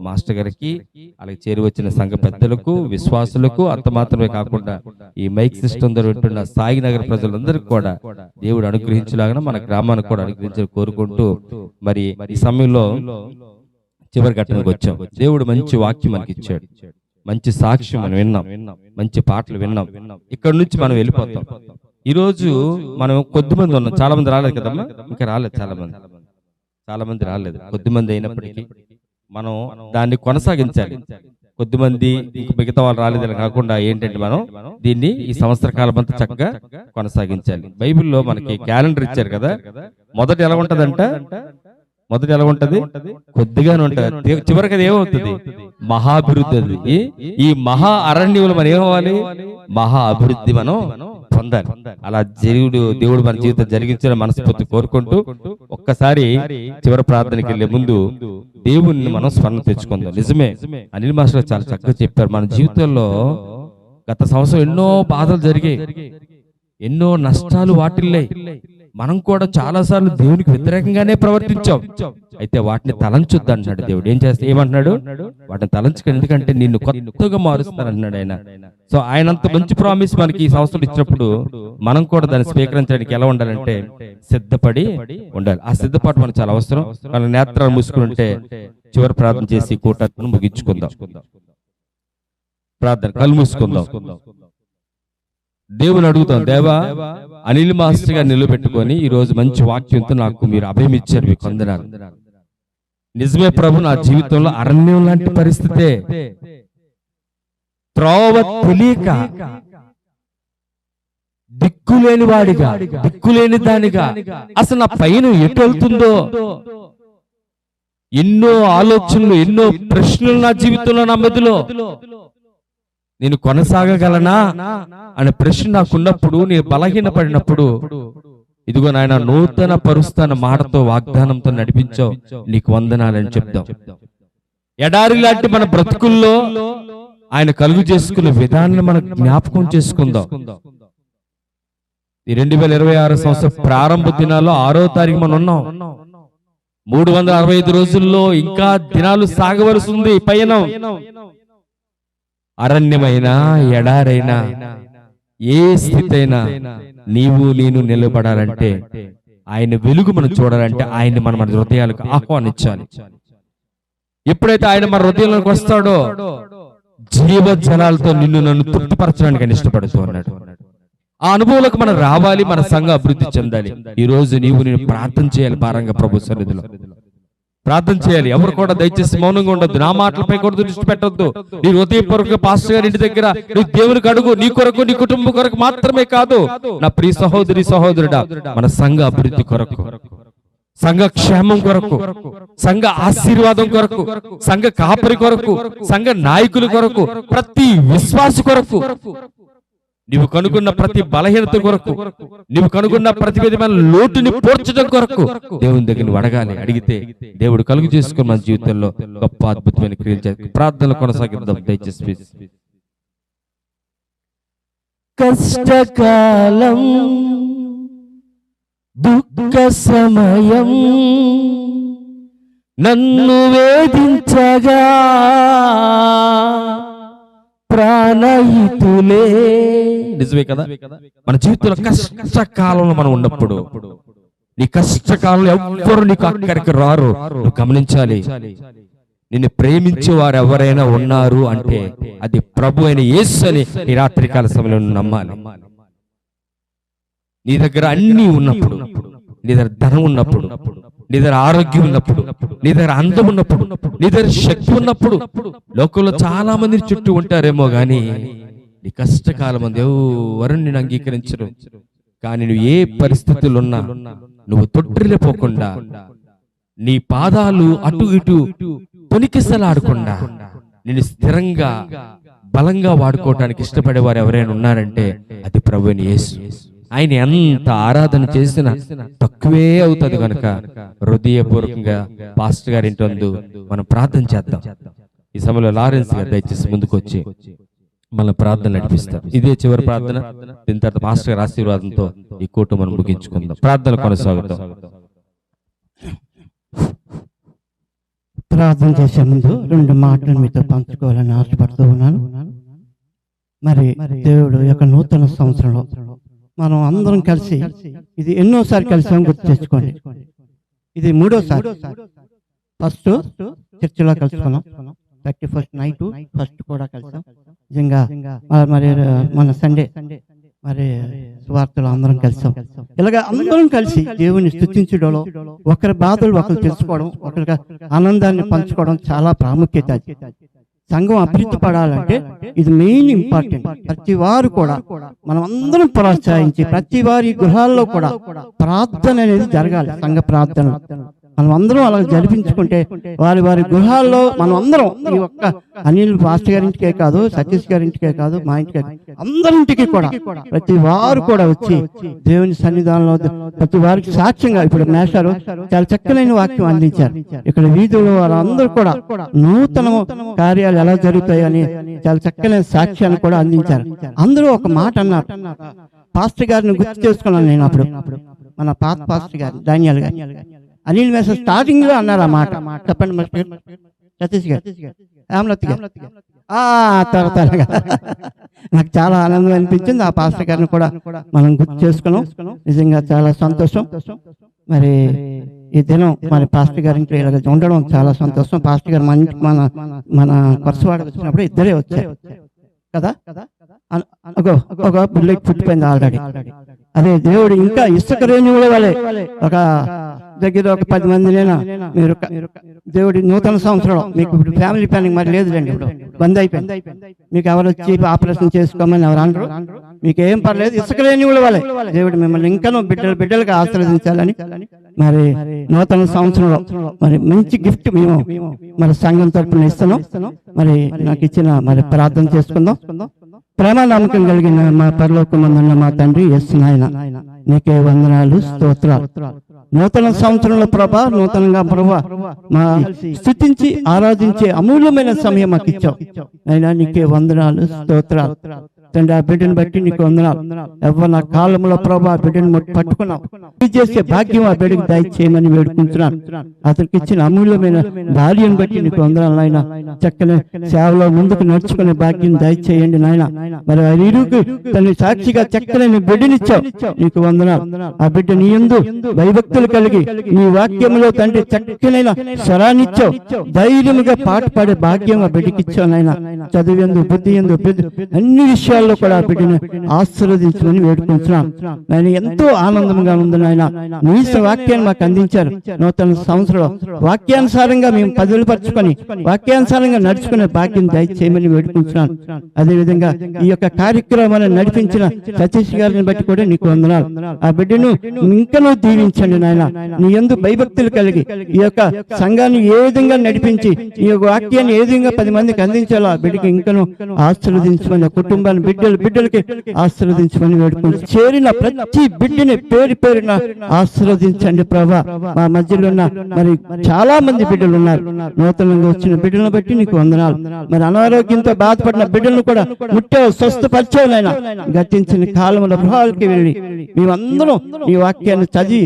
మాస్టర్ గారికి, అలాగే చేరి వచ్చిన సంఘ పెద్దలకు, విశ్వాసులకు, అంత మాత్రమే కాకుండా ఈ మైక్ సిస్టమ్ ద్వారా వింటున్న సాయినగర్ ప్రజలందరికీ కూడా దేవుడు అనుగ్రహించలాగా మన గ్రామానికి కూడా అనుగ్రహించాలని కోరుకుంటూ, మరి ఈ సమయంలో చివరి ఘట్టనకు వచ్చాం. దేవుడు మంచి వాక్యం మనకి ఇచ్చాడు, మంచి సాక్ష్యం మనం విన్నాం, మంచి పాటలు విన్నాం. ఇక్కడ నుంచి మనం వెళ్ళిపోతాం. ఈ రోజు మనం కొద్దిమంది ఉన్నాం, చాలా మంది రాలేదు కదమ్మా, ఇంకా రాలేదు, చాలా మంది రాలేదు. కొద్దిమంది అయినప్పటికీ మనం దాన్ని కొనసాగించాలి. కొద్దిమంది మిగతా వాళ్ళు రాలేదని కాకుండా ఏంటంటే మనం దీన్ని ఈ సంవత్సర కాలం అంతా చక్కగా కొనసాగించాలి. బైబిల్లో మనకి క్యాలెండర్ ఇచ్చారు కదా, మొదట ఎలా ఉంటదంట, కొద్దిగానే ఉంటది, చివరికి అది ఏమవుతుంది, మహాభివృద్ధి. ఈ మహా అరణ్యంలో మనం ఏమవ్వాలి, మహా అభివృద్ధి మనం పొందాలి. అలా దేవుడు మన జీవితం జరిగించాలని మనస్ఫూర్తి కోరుకుంటూ, ఒక్కసారి చివరి ప్రార్థనకి వెళ్లే ముందు దేవుణ్ణి మనం స్మరణ తెచ్చుకుందాం. నిజమే, అనిల్ మాస్టర్ చాలా చక్కగా చెప్పారు. మన జీవితంలో గత సంవత్సరం ఎన్నో బాధలు జరిగాయి, ఎన్నో నష్టాలు వాటిల్లాయి. మనం కూడా చాలా సార్లు దేవునికి వ్యతిరేకంగానే ప్రవర్తించాం. అయితే వాటిని తలంచొద్దు అంటున్నాడు దేవుడు. ఏమంటున్నాడు, వాటిని తలంచుకో, ఎందుకంటే నిన్ను కొత్తగా మారుస్తానంటున్నాడు ఆయన. సో ఆయన అంత మంచి ప్రామిస్ మనకి ఈ సంవత్సరం ఇచ్చినప్పుడు మనం కూడా దాన్ని స్వీకరించడానికి ఎలా ఉండాలంటే సిద్ధపడి ఉండాలి. ఆ సిద్ధపాటు మనకు చాలా అవసరం. మన నేత్రాలు మూసుకుంటే చివరి ప్రార్థన చేసి కూటను ముగించుకుందాం. ప్రార్థన, కళ్ళు మూసుకుందాం. దేవుని అడుగుతాం, దేవా అనిల్ మాస్టర్ గారు నిలబెట్టుకొని ఈ రోజు మంచి వాక్యంతో నాకు మీరు అభయం ఇచ్చారు, మీకు వందనాలు. నిజమే ప్రభు, నా జీవితంలో అరణ్యం లాంటి పరిస్థితే, త్రోవ తెలియక దిక్కులేని వాడిగా, దిక్కులేని దానిగా, అసలు నా పైన ఎటు వెళ్తుందో ఎన్నో ఆలోచనలు, ఎన్నో ప్రశ్నలు నా జీవితంలో, నా మెదడులో. నేను కొనసాగగలనా అనే ప్రశ్న నాకున్నప్పుడు, నేను బలహీనపడినప్పుడు, ఇదిగో నాయన నూతన పరుస్తాన మాటతో, వాగ్దానంతో నడిపించావు, నీకు వందనాలని చెప్దాం. ఎడారి లాంటి మన బ్రతుకుల్లో ఆయన కలుగు చేసుకున్న విధానాన్ని మనం జ్ఞాపకం చేసుకుందాం. ఈ 2026 సంవత్సరం ప్రారంభ దినాల్లో 6వ తారీఖు మనం ఉన్నాం. 365 రోజుల్లో ఇంకా దినాలు సాగవలసి ఉంది పయనం. అరణ్యమైనా, ఎడారైనా, ఏ స్థితి అయినా నేను నిలబడాలంటే, ఆయన వెలుగు మనం చూడాలంటే ఆయన్ని మనం మన హృదయాలకు ఆహ్వానించాలి. ఎప్పుడైతే ఆయన మన హృదయంలోకి వస్తాడో జీవ జలాలతో నిన్ను నన్ను తృప్తిపరచడానికి ఆయన ఇష్టపడుతూ ఉన్నాడు. ఆ అనుభవాలకు మనం రావాలి, మన సంఘం అభివృద్ధి చెందాలి. ఈ రోజు నేను ప్రార్థన చేయాలి, భారంగా ప్రభు సన్నిధిలో ప్రార్థన చేయాలి. ఎవరు కూడా దయచేసి మౌనంగా ఉండొద్దు, నా మాటలపై కూడా దృష్టి పెట్టొద్దు. నీ హృదయపూర్వక పాస్టర్ గారి ఇంటి దగ్గర నువ్వు దేవునికి అడుగు, నీ కొరకు, నీ కుటుంబం కొరకు మాత్రమే కాదు, నా ప్రియ సహోదరి సహోదరుడా, మన సంఘ అభివృద్ధి కొరకు, సంఘ క్షేమం కొరకు, సంఘ ఆశీర్వాదం కొరకు, సంఘ కాపరి కొరకు, సంఘ నాయకుల కొరకు, ప్రతి విశ్వాసి కొరకు, నీవు కనుగొన్న ప్రతి బలహీనత కొరకు, నీవు కనుగొన్న ప్రతి విధమైన లోటుని పోర్చడం కొరకు దేవుని దగ్గర అడగాలి. అడిగితే దేవుడు కలుగు చేసుకుని మన జీవితంలో గొప్ప అద్భుతమైన క్రియలు చేయాలి. ప్రార్థనలు కొనసాగిద్దాం దయచేసి. కష్టకాలం, దుఃఖ సమయం నన్ను వేధించగా ప్రాణహితులే. నిజమే కదా, మన జీవితంలో కష్టకాలంలో మనం ఉన్నప్పుడు, నీ కష్టకాలంలో ఎవ్వరు నీకు అక్కడికి రారు. నువ్వు గమనించాలి, నిన్ను ప్రేమించే వారు ఎవరైనా ఉన్నారు అంటే అది ప్రభు అయిన యేసు అని ఈ రాత్రికాల సమయంలో నమ్మాలి. నీ దగ్గర అన్ని ఉన్నప్పుడు, నీ దగ్గర ధనం ఉన్నప్పుడు, నీ దగ్గర ఆరోగ్యం ఉన్నప్పుడు, నీ దగ్గర అందం ఉన్నప్పుడు, నీ దగ్గర శక్తి ఉన్నప్పుడు, లోకంలో చాలా మంది చుట్టూ ఉంటారేమో గాని నీ కష్టకాలం మంది ఎవరు నేను అంగీకరించరు. కానీ నువ్వు ఏ పరిస్థితుల్లో ఉన్నా నువ్వు తొట్టిల్లిపోకుండా, నీ పాదాలు అటు ఇటు తొణికిసలాడకుండా నేను స్థిరంగా బలంగా వాడుకోవటానికి ఇష్టపడేవారు ఎవరైనా ఉన్నారంటే అది ప్రభువైన యేసు. ఆయన ఎంత ఆరాధన చేసినా తక్కువే అవుతుంది కనుక హృదయపూర్వకంగా పాస్టర్ గారి ఇంటి ముందు మనం ప్రార్థన చేద్దాం. ఈ సమయంలో లారెన్స్ గారు దయచేసి ముందుకు వచ్చి మన ప్రార్థన నడిపిస్తారు. ఇదే చివరి ప్రార్థన. దీని తర్వాత మాస్టర్ గారి ఆశీర్వాదంతో ఈ కూటమి మనం ముగించుకుందాం. ప్రార్థన కొనసాగుతాం. ప్రార్థన చేసే ముందు 2 మాటలు మీతో పంచుకోవాలని ఆశపడుతూ ఉన్నాను. మరి దేవుడు యొక్క నూతన సంవత్సరంలో మనం అందరం కలిసి, ఇది ఎన్నోసారి కలిసాం గుర్తు తెచ్చుకోండి. ఇది 3వసారి. ఫస్ట్ చర్చిలో కలుసుకున్నాం, 31st నైట్ ఫస్ట్ కూడా కలిసాం. నిజంగా మరి మన సండే మరి సువార్తలు అందరం కలిసాం. ఇలాగ అందరం కలిసి దేవుని స్తుతించడంలో, ఒకరి బాధలు ఒకరు తెలుసుకోవడం, ఒకరికి ఆనందాన్ని పంచుకోవడం చాలా ప్రాముఖ్యత. సంఘం అభివృద్ధి పడాలంటే ఇది మెయిన్ ఇంపార్టెంట్. ప్రతి వారు కూడా మనం అందరం ప్రోత్సహించి ప్రతి వారి గృహాల్లో కూడా ప్రార్థన అనేది జరగాలి. సంఘ ప్రార్థన మనం అందరం అలా జరిపించుకుంటే వారి వారి గృహాల్లో మనం అందరం, ఈ ఒక్క అనిల్ పాస్టర్ గారింటికే కాదు, సతీష్ గారింటికే కాదు, మా ఇంటికే, అందరింటికి కూడా ప్రతి వారు కూడా వచ్చి దేవుని సన్నిధానంలో ప్రతి వారికి సాక్ష్యంగా, ఇప్పుడు మేషారు చాలా చక్కనైన వాక్యం అందించారు. ఇక్కడ వీధుల్లో వాళ్ళందరూ కూడా నూతన కార్యాలు ఎలా జరుగుతాయని చాలా చక్కని సాక్ష్యాన్ని కూడా అందించారు. అందరూ ఒక మాట అన్నారు. పాస్టర్ గారిని గుర్తు చేసుకున్నాను నేను. అప్పుడు మన పాత పాస్టర్ గారు డానియల్ గారు, అనిల్ మేష స్టార్టింగ్ లో అన్నారు ఆ మాట. చెప్పండి సతీష్ గారు, రామలతి గారు. తర్వాత నాకు చాలా ఆనందం అనిపించింది. ఆ పాస్టర్ గారిని కూడా మనం గుర్తు చేసుకున్నాం. నిజంగా చాలా సంతోషం. మరి ఈ దినం మరి పాస్టర్ గారింట్లో ఇలాగ ఉండడం చాలా సంతోషం. పాస్టర్ గారు మన ఇంటికి మన కొరసవాడ వచ్చినప్పుడు ఇద్దరే వచ్చారు కదా. ఒక బుల్లెట్ పుట్టిపోయింది ఆల్రెడీ. అదే దేవుడు ఇంకా ఇసుక రేణువుల వలె ఒక దగ్గర ఒక 10 మందినైనా మీరు దేవుడి నూతన సంవత్సరంలో, మీకు ఇప్పుడు ఫ్యామిలీ ప్లానింగ్ మరి లేదులేండి, ఇప్పుడు బంద్ అయిపోయింది. మీకు ఎవరు వచ్చి ఆపరేషన్ చేసుకోమని ఎవరు అనరు. మీకు ఏం పర్లేదు. ఇసుక రేణువుల వలె దేవుడు మిమ్మల్ని ఇంకనూ బిడ్డలుగా ఆశీర్వదించాలని మరి నూతన సంవత్సరంలో మరి మంచి గిఫ్ట్ మేము మరి సంఘం తరపున ఇస్తున్నాం. మరి నాకు ఇచ్చిన మరి ప్రార్థన చేసుకుందాం. ప్రేమ నమ్మకం కలిగిన మా పరలోకమందున్న మా తండ్రి యేసు నాయన, నీకే వందనాలు, స్తోత్రాలు. నూతన సంవత్సరంలో ప్రభా, నూతనంగా ప్రభా మా స్తుతించి ఆరాధించే అమూల్యమైన సమయం మాకు ఇచ్చావు. అయినా నీకే వందనాలు, స్తోత్రాలు తండ్రి. ఆ బిడ్డను బట్టి నీకు వందనాలు. ఎవరు కాలంలో ప్రభా బిడ్డను పట్టుకున్నావు చేసే భాగ్యం ఆ బిడ్డకి దయచేయమని వేడుకుంటున్నాను. అతనికి ఇచ్చిన అమూల్యమైన భార్యను బట్టి నీకు వందనాలు నాయన. చక్కని సేవలో ముందుకు నడుచుకునే భాగ్యం దయచేయండి నాయన. మరి ఆ ఇరుకు తన సాక్షిగా చక్కని బిడ్డనిచ్చావు, నీకు వందనాలు. ఆ బిడ్డ నీ యందు భయభక్తులు కలిగి నీ వాక్యంలో తండ్రి చక్కనైన స్వరాన్నిచ్చావు. ధైర్యముగా పాట పాడే భాగ్యం ఆ బిడ్డకి ఇచ్చావు నాయన. చదువు ఎందు, బుద్ధి ఎందు, అన్ని విషయాల్లో కూడా బిడ్డను ఆశీర్వదించమని వేడుకుంటున్నాను. నేను ఎంతో ఆనందంగా ఉంది నాయన. నీ వాక్యాన్ని మాకు అందించారు. నూతన సంవత్సరంలో వాక్యానుసారంగా మేము పదులుపరుచుకొని వాక్యానుసారంగా నడుచుకునే భాగ్యం దయచేయమని వేడుకుంటున్నాను. అదేవిధంగా ఈ యొక్క కార్యక్రమాన్ని నడిపించిన సతీష్ గారిని బట్టి కూడా నీకు వందనాలు. ఆ బిడ్డను ఇంకనూ దీవించండి నాయన. నీ యందు భయభక్తులు కలిగి ఈ యొక్క సంఘాన్ని ఏ విధంగా నడిపించి ఈ యొక్క వాక్యాన్ని ఏ విధంగా 10 మందికి అందించాలో ఆ బిడ్డకి ఇంకనూ ఆశీర్వదించమని, కుటుంబాన్ని బిడ్డలకి ఆశీర్వదించమని వేడుకుంటూ చేరిన ప్రతి బిడ్డని పేరున ఆశీర్వదించండి ప్రభా. మా మధ్యలో ఉన్న మరి చాలా మంది బిడ్డలు ఉన్నారు. నూతనంగా వచ్చిన బిడ్డలను బట్టి నీకు వందనాలు. మరి అనారోగ్యంతో బాధపడిన బిడ్డలను కూడా ముట్టావు, స్వస్థపరిచావునైనా. గతించిన కాలంలో గృహాలకి వెళ్ళి మేమందరం ఈ వాక్యాన్ని చదివి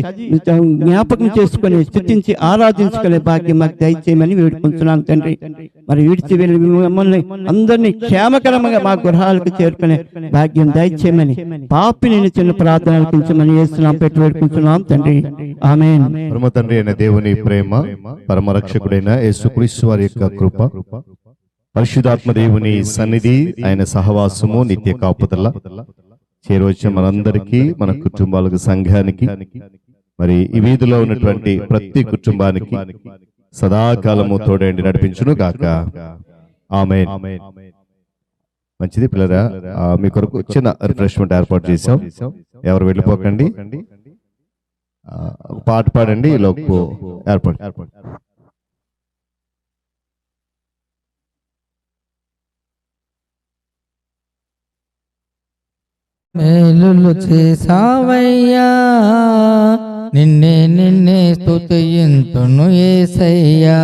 జ్ఞాపకం చేసుకుని స్తుతించి ఆరాధించుకునే భాగ్యం మాకు దయచేయమని వేడుకుంటున్నాను తండ్రి. మరి విడిచి వెళ్ళి మమ్మల్ని అందరినీ క్షేమకరంగా మా గృహాలకు చేరుకునే భాగ్యం దయచేయమని పాపిని చిన్న ప్రార్థనలు కొంచెమని యేసునామములో పెట్టి వేడుకుంటున్నాం తండ్రి. ఆమేన్. పరమ తండ్రి అయిన దేవుని ప్రేమ, పరమ రక్షకుడైన యేసుక్రీస్తు వారి యొక్క కృప, పరిశుద్ధాత్మ దేవుని సన్నిధి, ఆయన సహవాసము, నిత్య కాపుదల చేరవచ్చే మనందరికీ, మన కుటుంబాలకు, సంఘానికి, మరి ఈ వీధిలో ఉన్నటువంటి ప్రతి కుటుంబానికి సదాకాలము తోడండి నడిపించును గాక. ఆమేన్. మంచిది పిల్లరా, మీ కొరకు చిన్న రిఫ్రెష్మెంట్ ఏర్పాటు చేశాం. ఎవరు వెళ్ళిపోకండి, పాట పాడండి. ఈలోపు ఏర్పాటు మేలులు చేసావయ్యా, నిన్నే స్తుతింతును యేసయ్యా.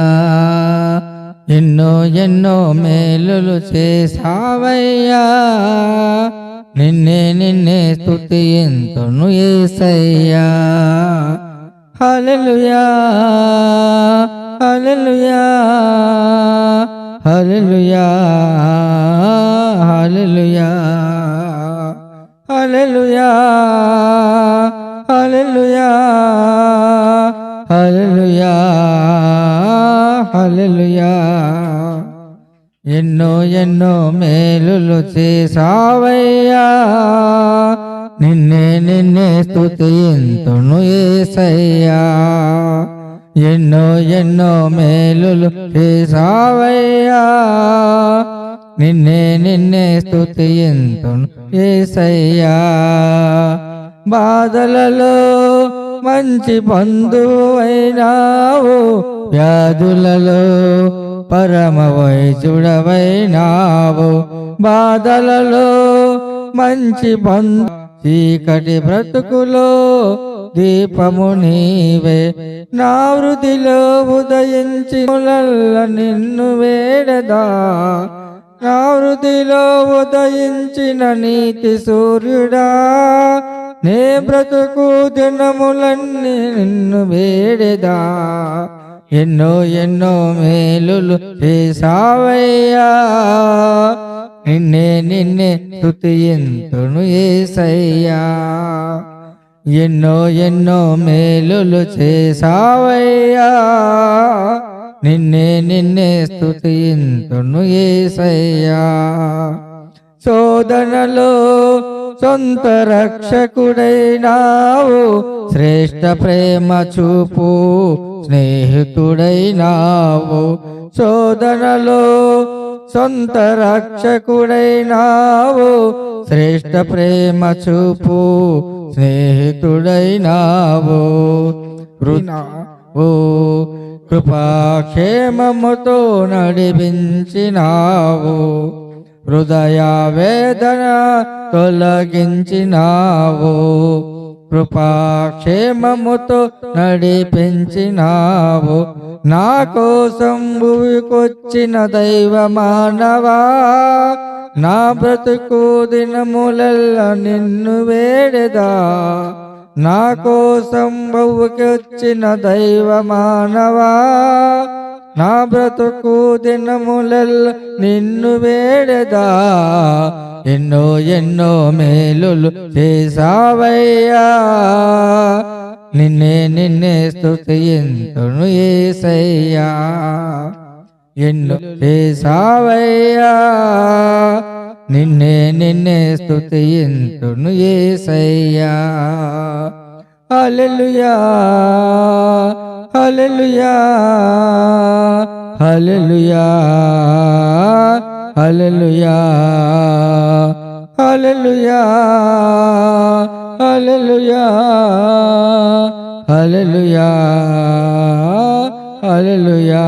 ఎన్నో ఎన్నో మేలులు చేసావయ్యా, నిన్నే నిన్నే స్తుతింతును యేసయ్యా. హల్లెలూయా హల్లెలూయా హల్లెలూయా హల్లెలూయా హల్లెలూయా హల్లెలూయా హల్లెలూయా హల్లెలూయా. ఎన్నో ఎన్నో మేలులు చేసావయ్యా, నిన్నే నిన్నే స్తుతింతును యేసయ్యా. ఎన్నో ఎన్నో మేలులు చేసావయ్యా, నిన్నే నిన్నే స్తుతింతును యేసయ్యా. బాధలలో మంచి బంధువైనావు, వ్యాధులలో పరమ వైద్యుడవైనావు. బాధలలో మంచి బంధు, చీకటి బ్రతుకులో దీపము నీవే. నా వృద్ధిలో ఉదయించి నిన్ను వేడదా, నా వృద్ధిలో ఉదయించిన నీతి సూర్యుడా, నే బ్రతుకు దినములన్నీ నిన్ను వేడదా. ఎన్నో ఎన్నో మేలులు చేసావయ్యా, నిన్నే నిన్నే స్తుతింతును యేసయ్యా. ఎన్నో ఎన్నో మేలులు చేసావయ్యా, నిన్నే నిన్నే స్తుతింతును యేసయ్యా. శోధనలో సొంత రక్షకుడైనావు, శ్రేష్ఠ ప్రేమ చూపు స్నేహితుడైనావు. శోధనలో సొంత రక్షకుడైనావు, శ్రేష్ఠ ప్రేమ చూపు స్నేహితుడైనావు. కృపాక్షేమముతో నడిపించినావు, హృదయ వేదన తొలగించినావు. కృపాక్షేమముతో నడిపించినావు. నా కోసం భూమికొచ్చిన దైవ మానవా, నా బ్రతుకు దినములల్లా నిన్ను వేడెదా. నా కోసం భూమికొచ్చిన దైవ మానవా, నా బ్రతుకు దినములల్లా నిన్ను వేడెదా. ఎన్నో ఎన్నో మేలులు చేసావయ్యా, నిన్నే నిన్నే స్తుతింతును యేసయ్యా. ఎన్నో చేసావయ్యా, నిన్నే నిన్నే స్తుతింతును యేసయ్యా. హల్లెలూయా హల్లెలూయా హల్లెలూయా హల్లెలూయా హల్లెలూయా హల్లెలూయా హల్లెలూయా హల్లెలూయా.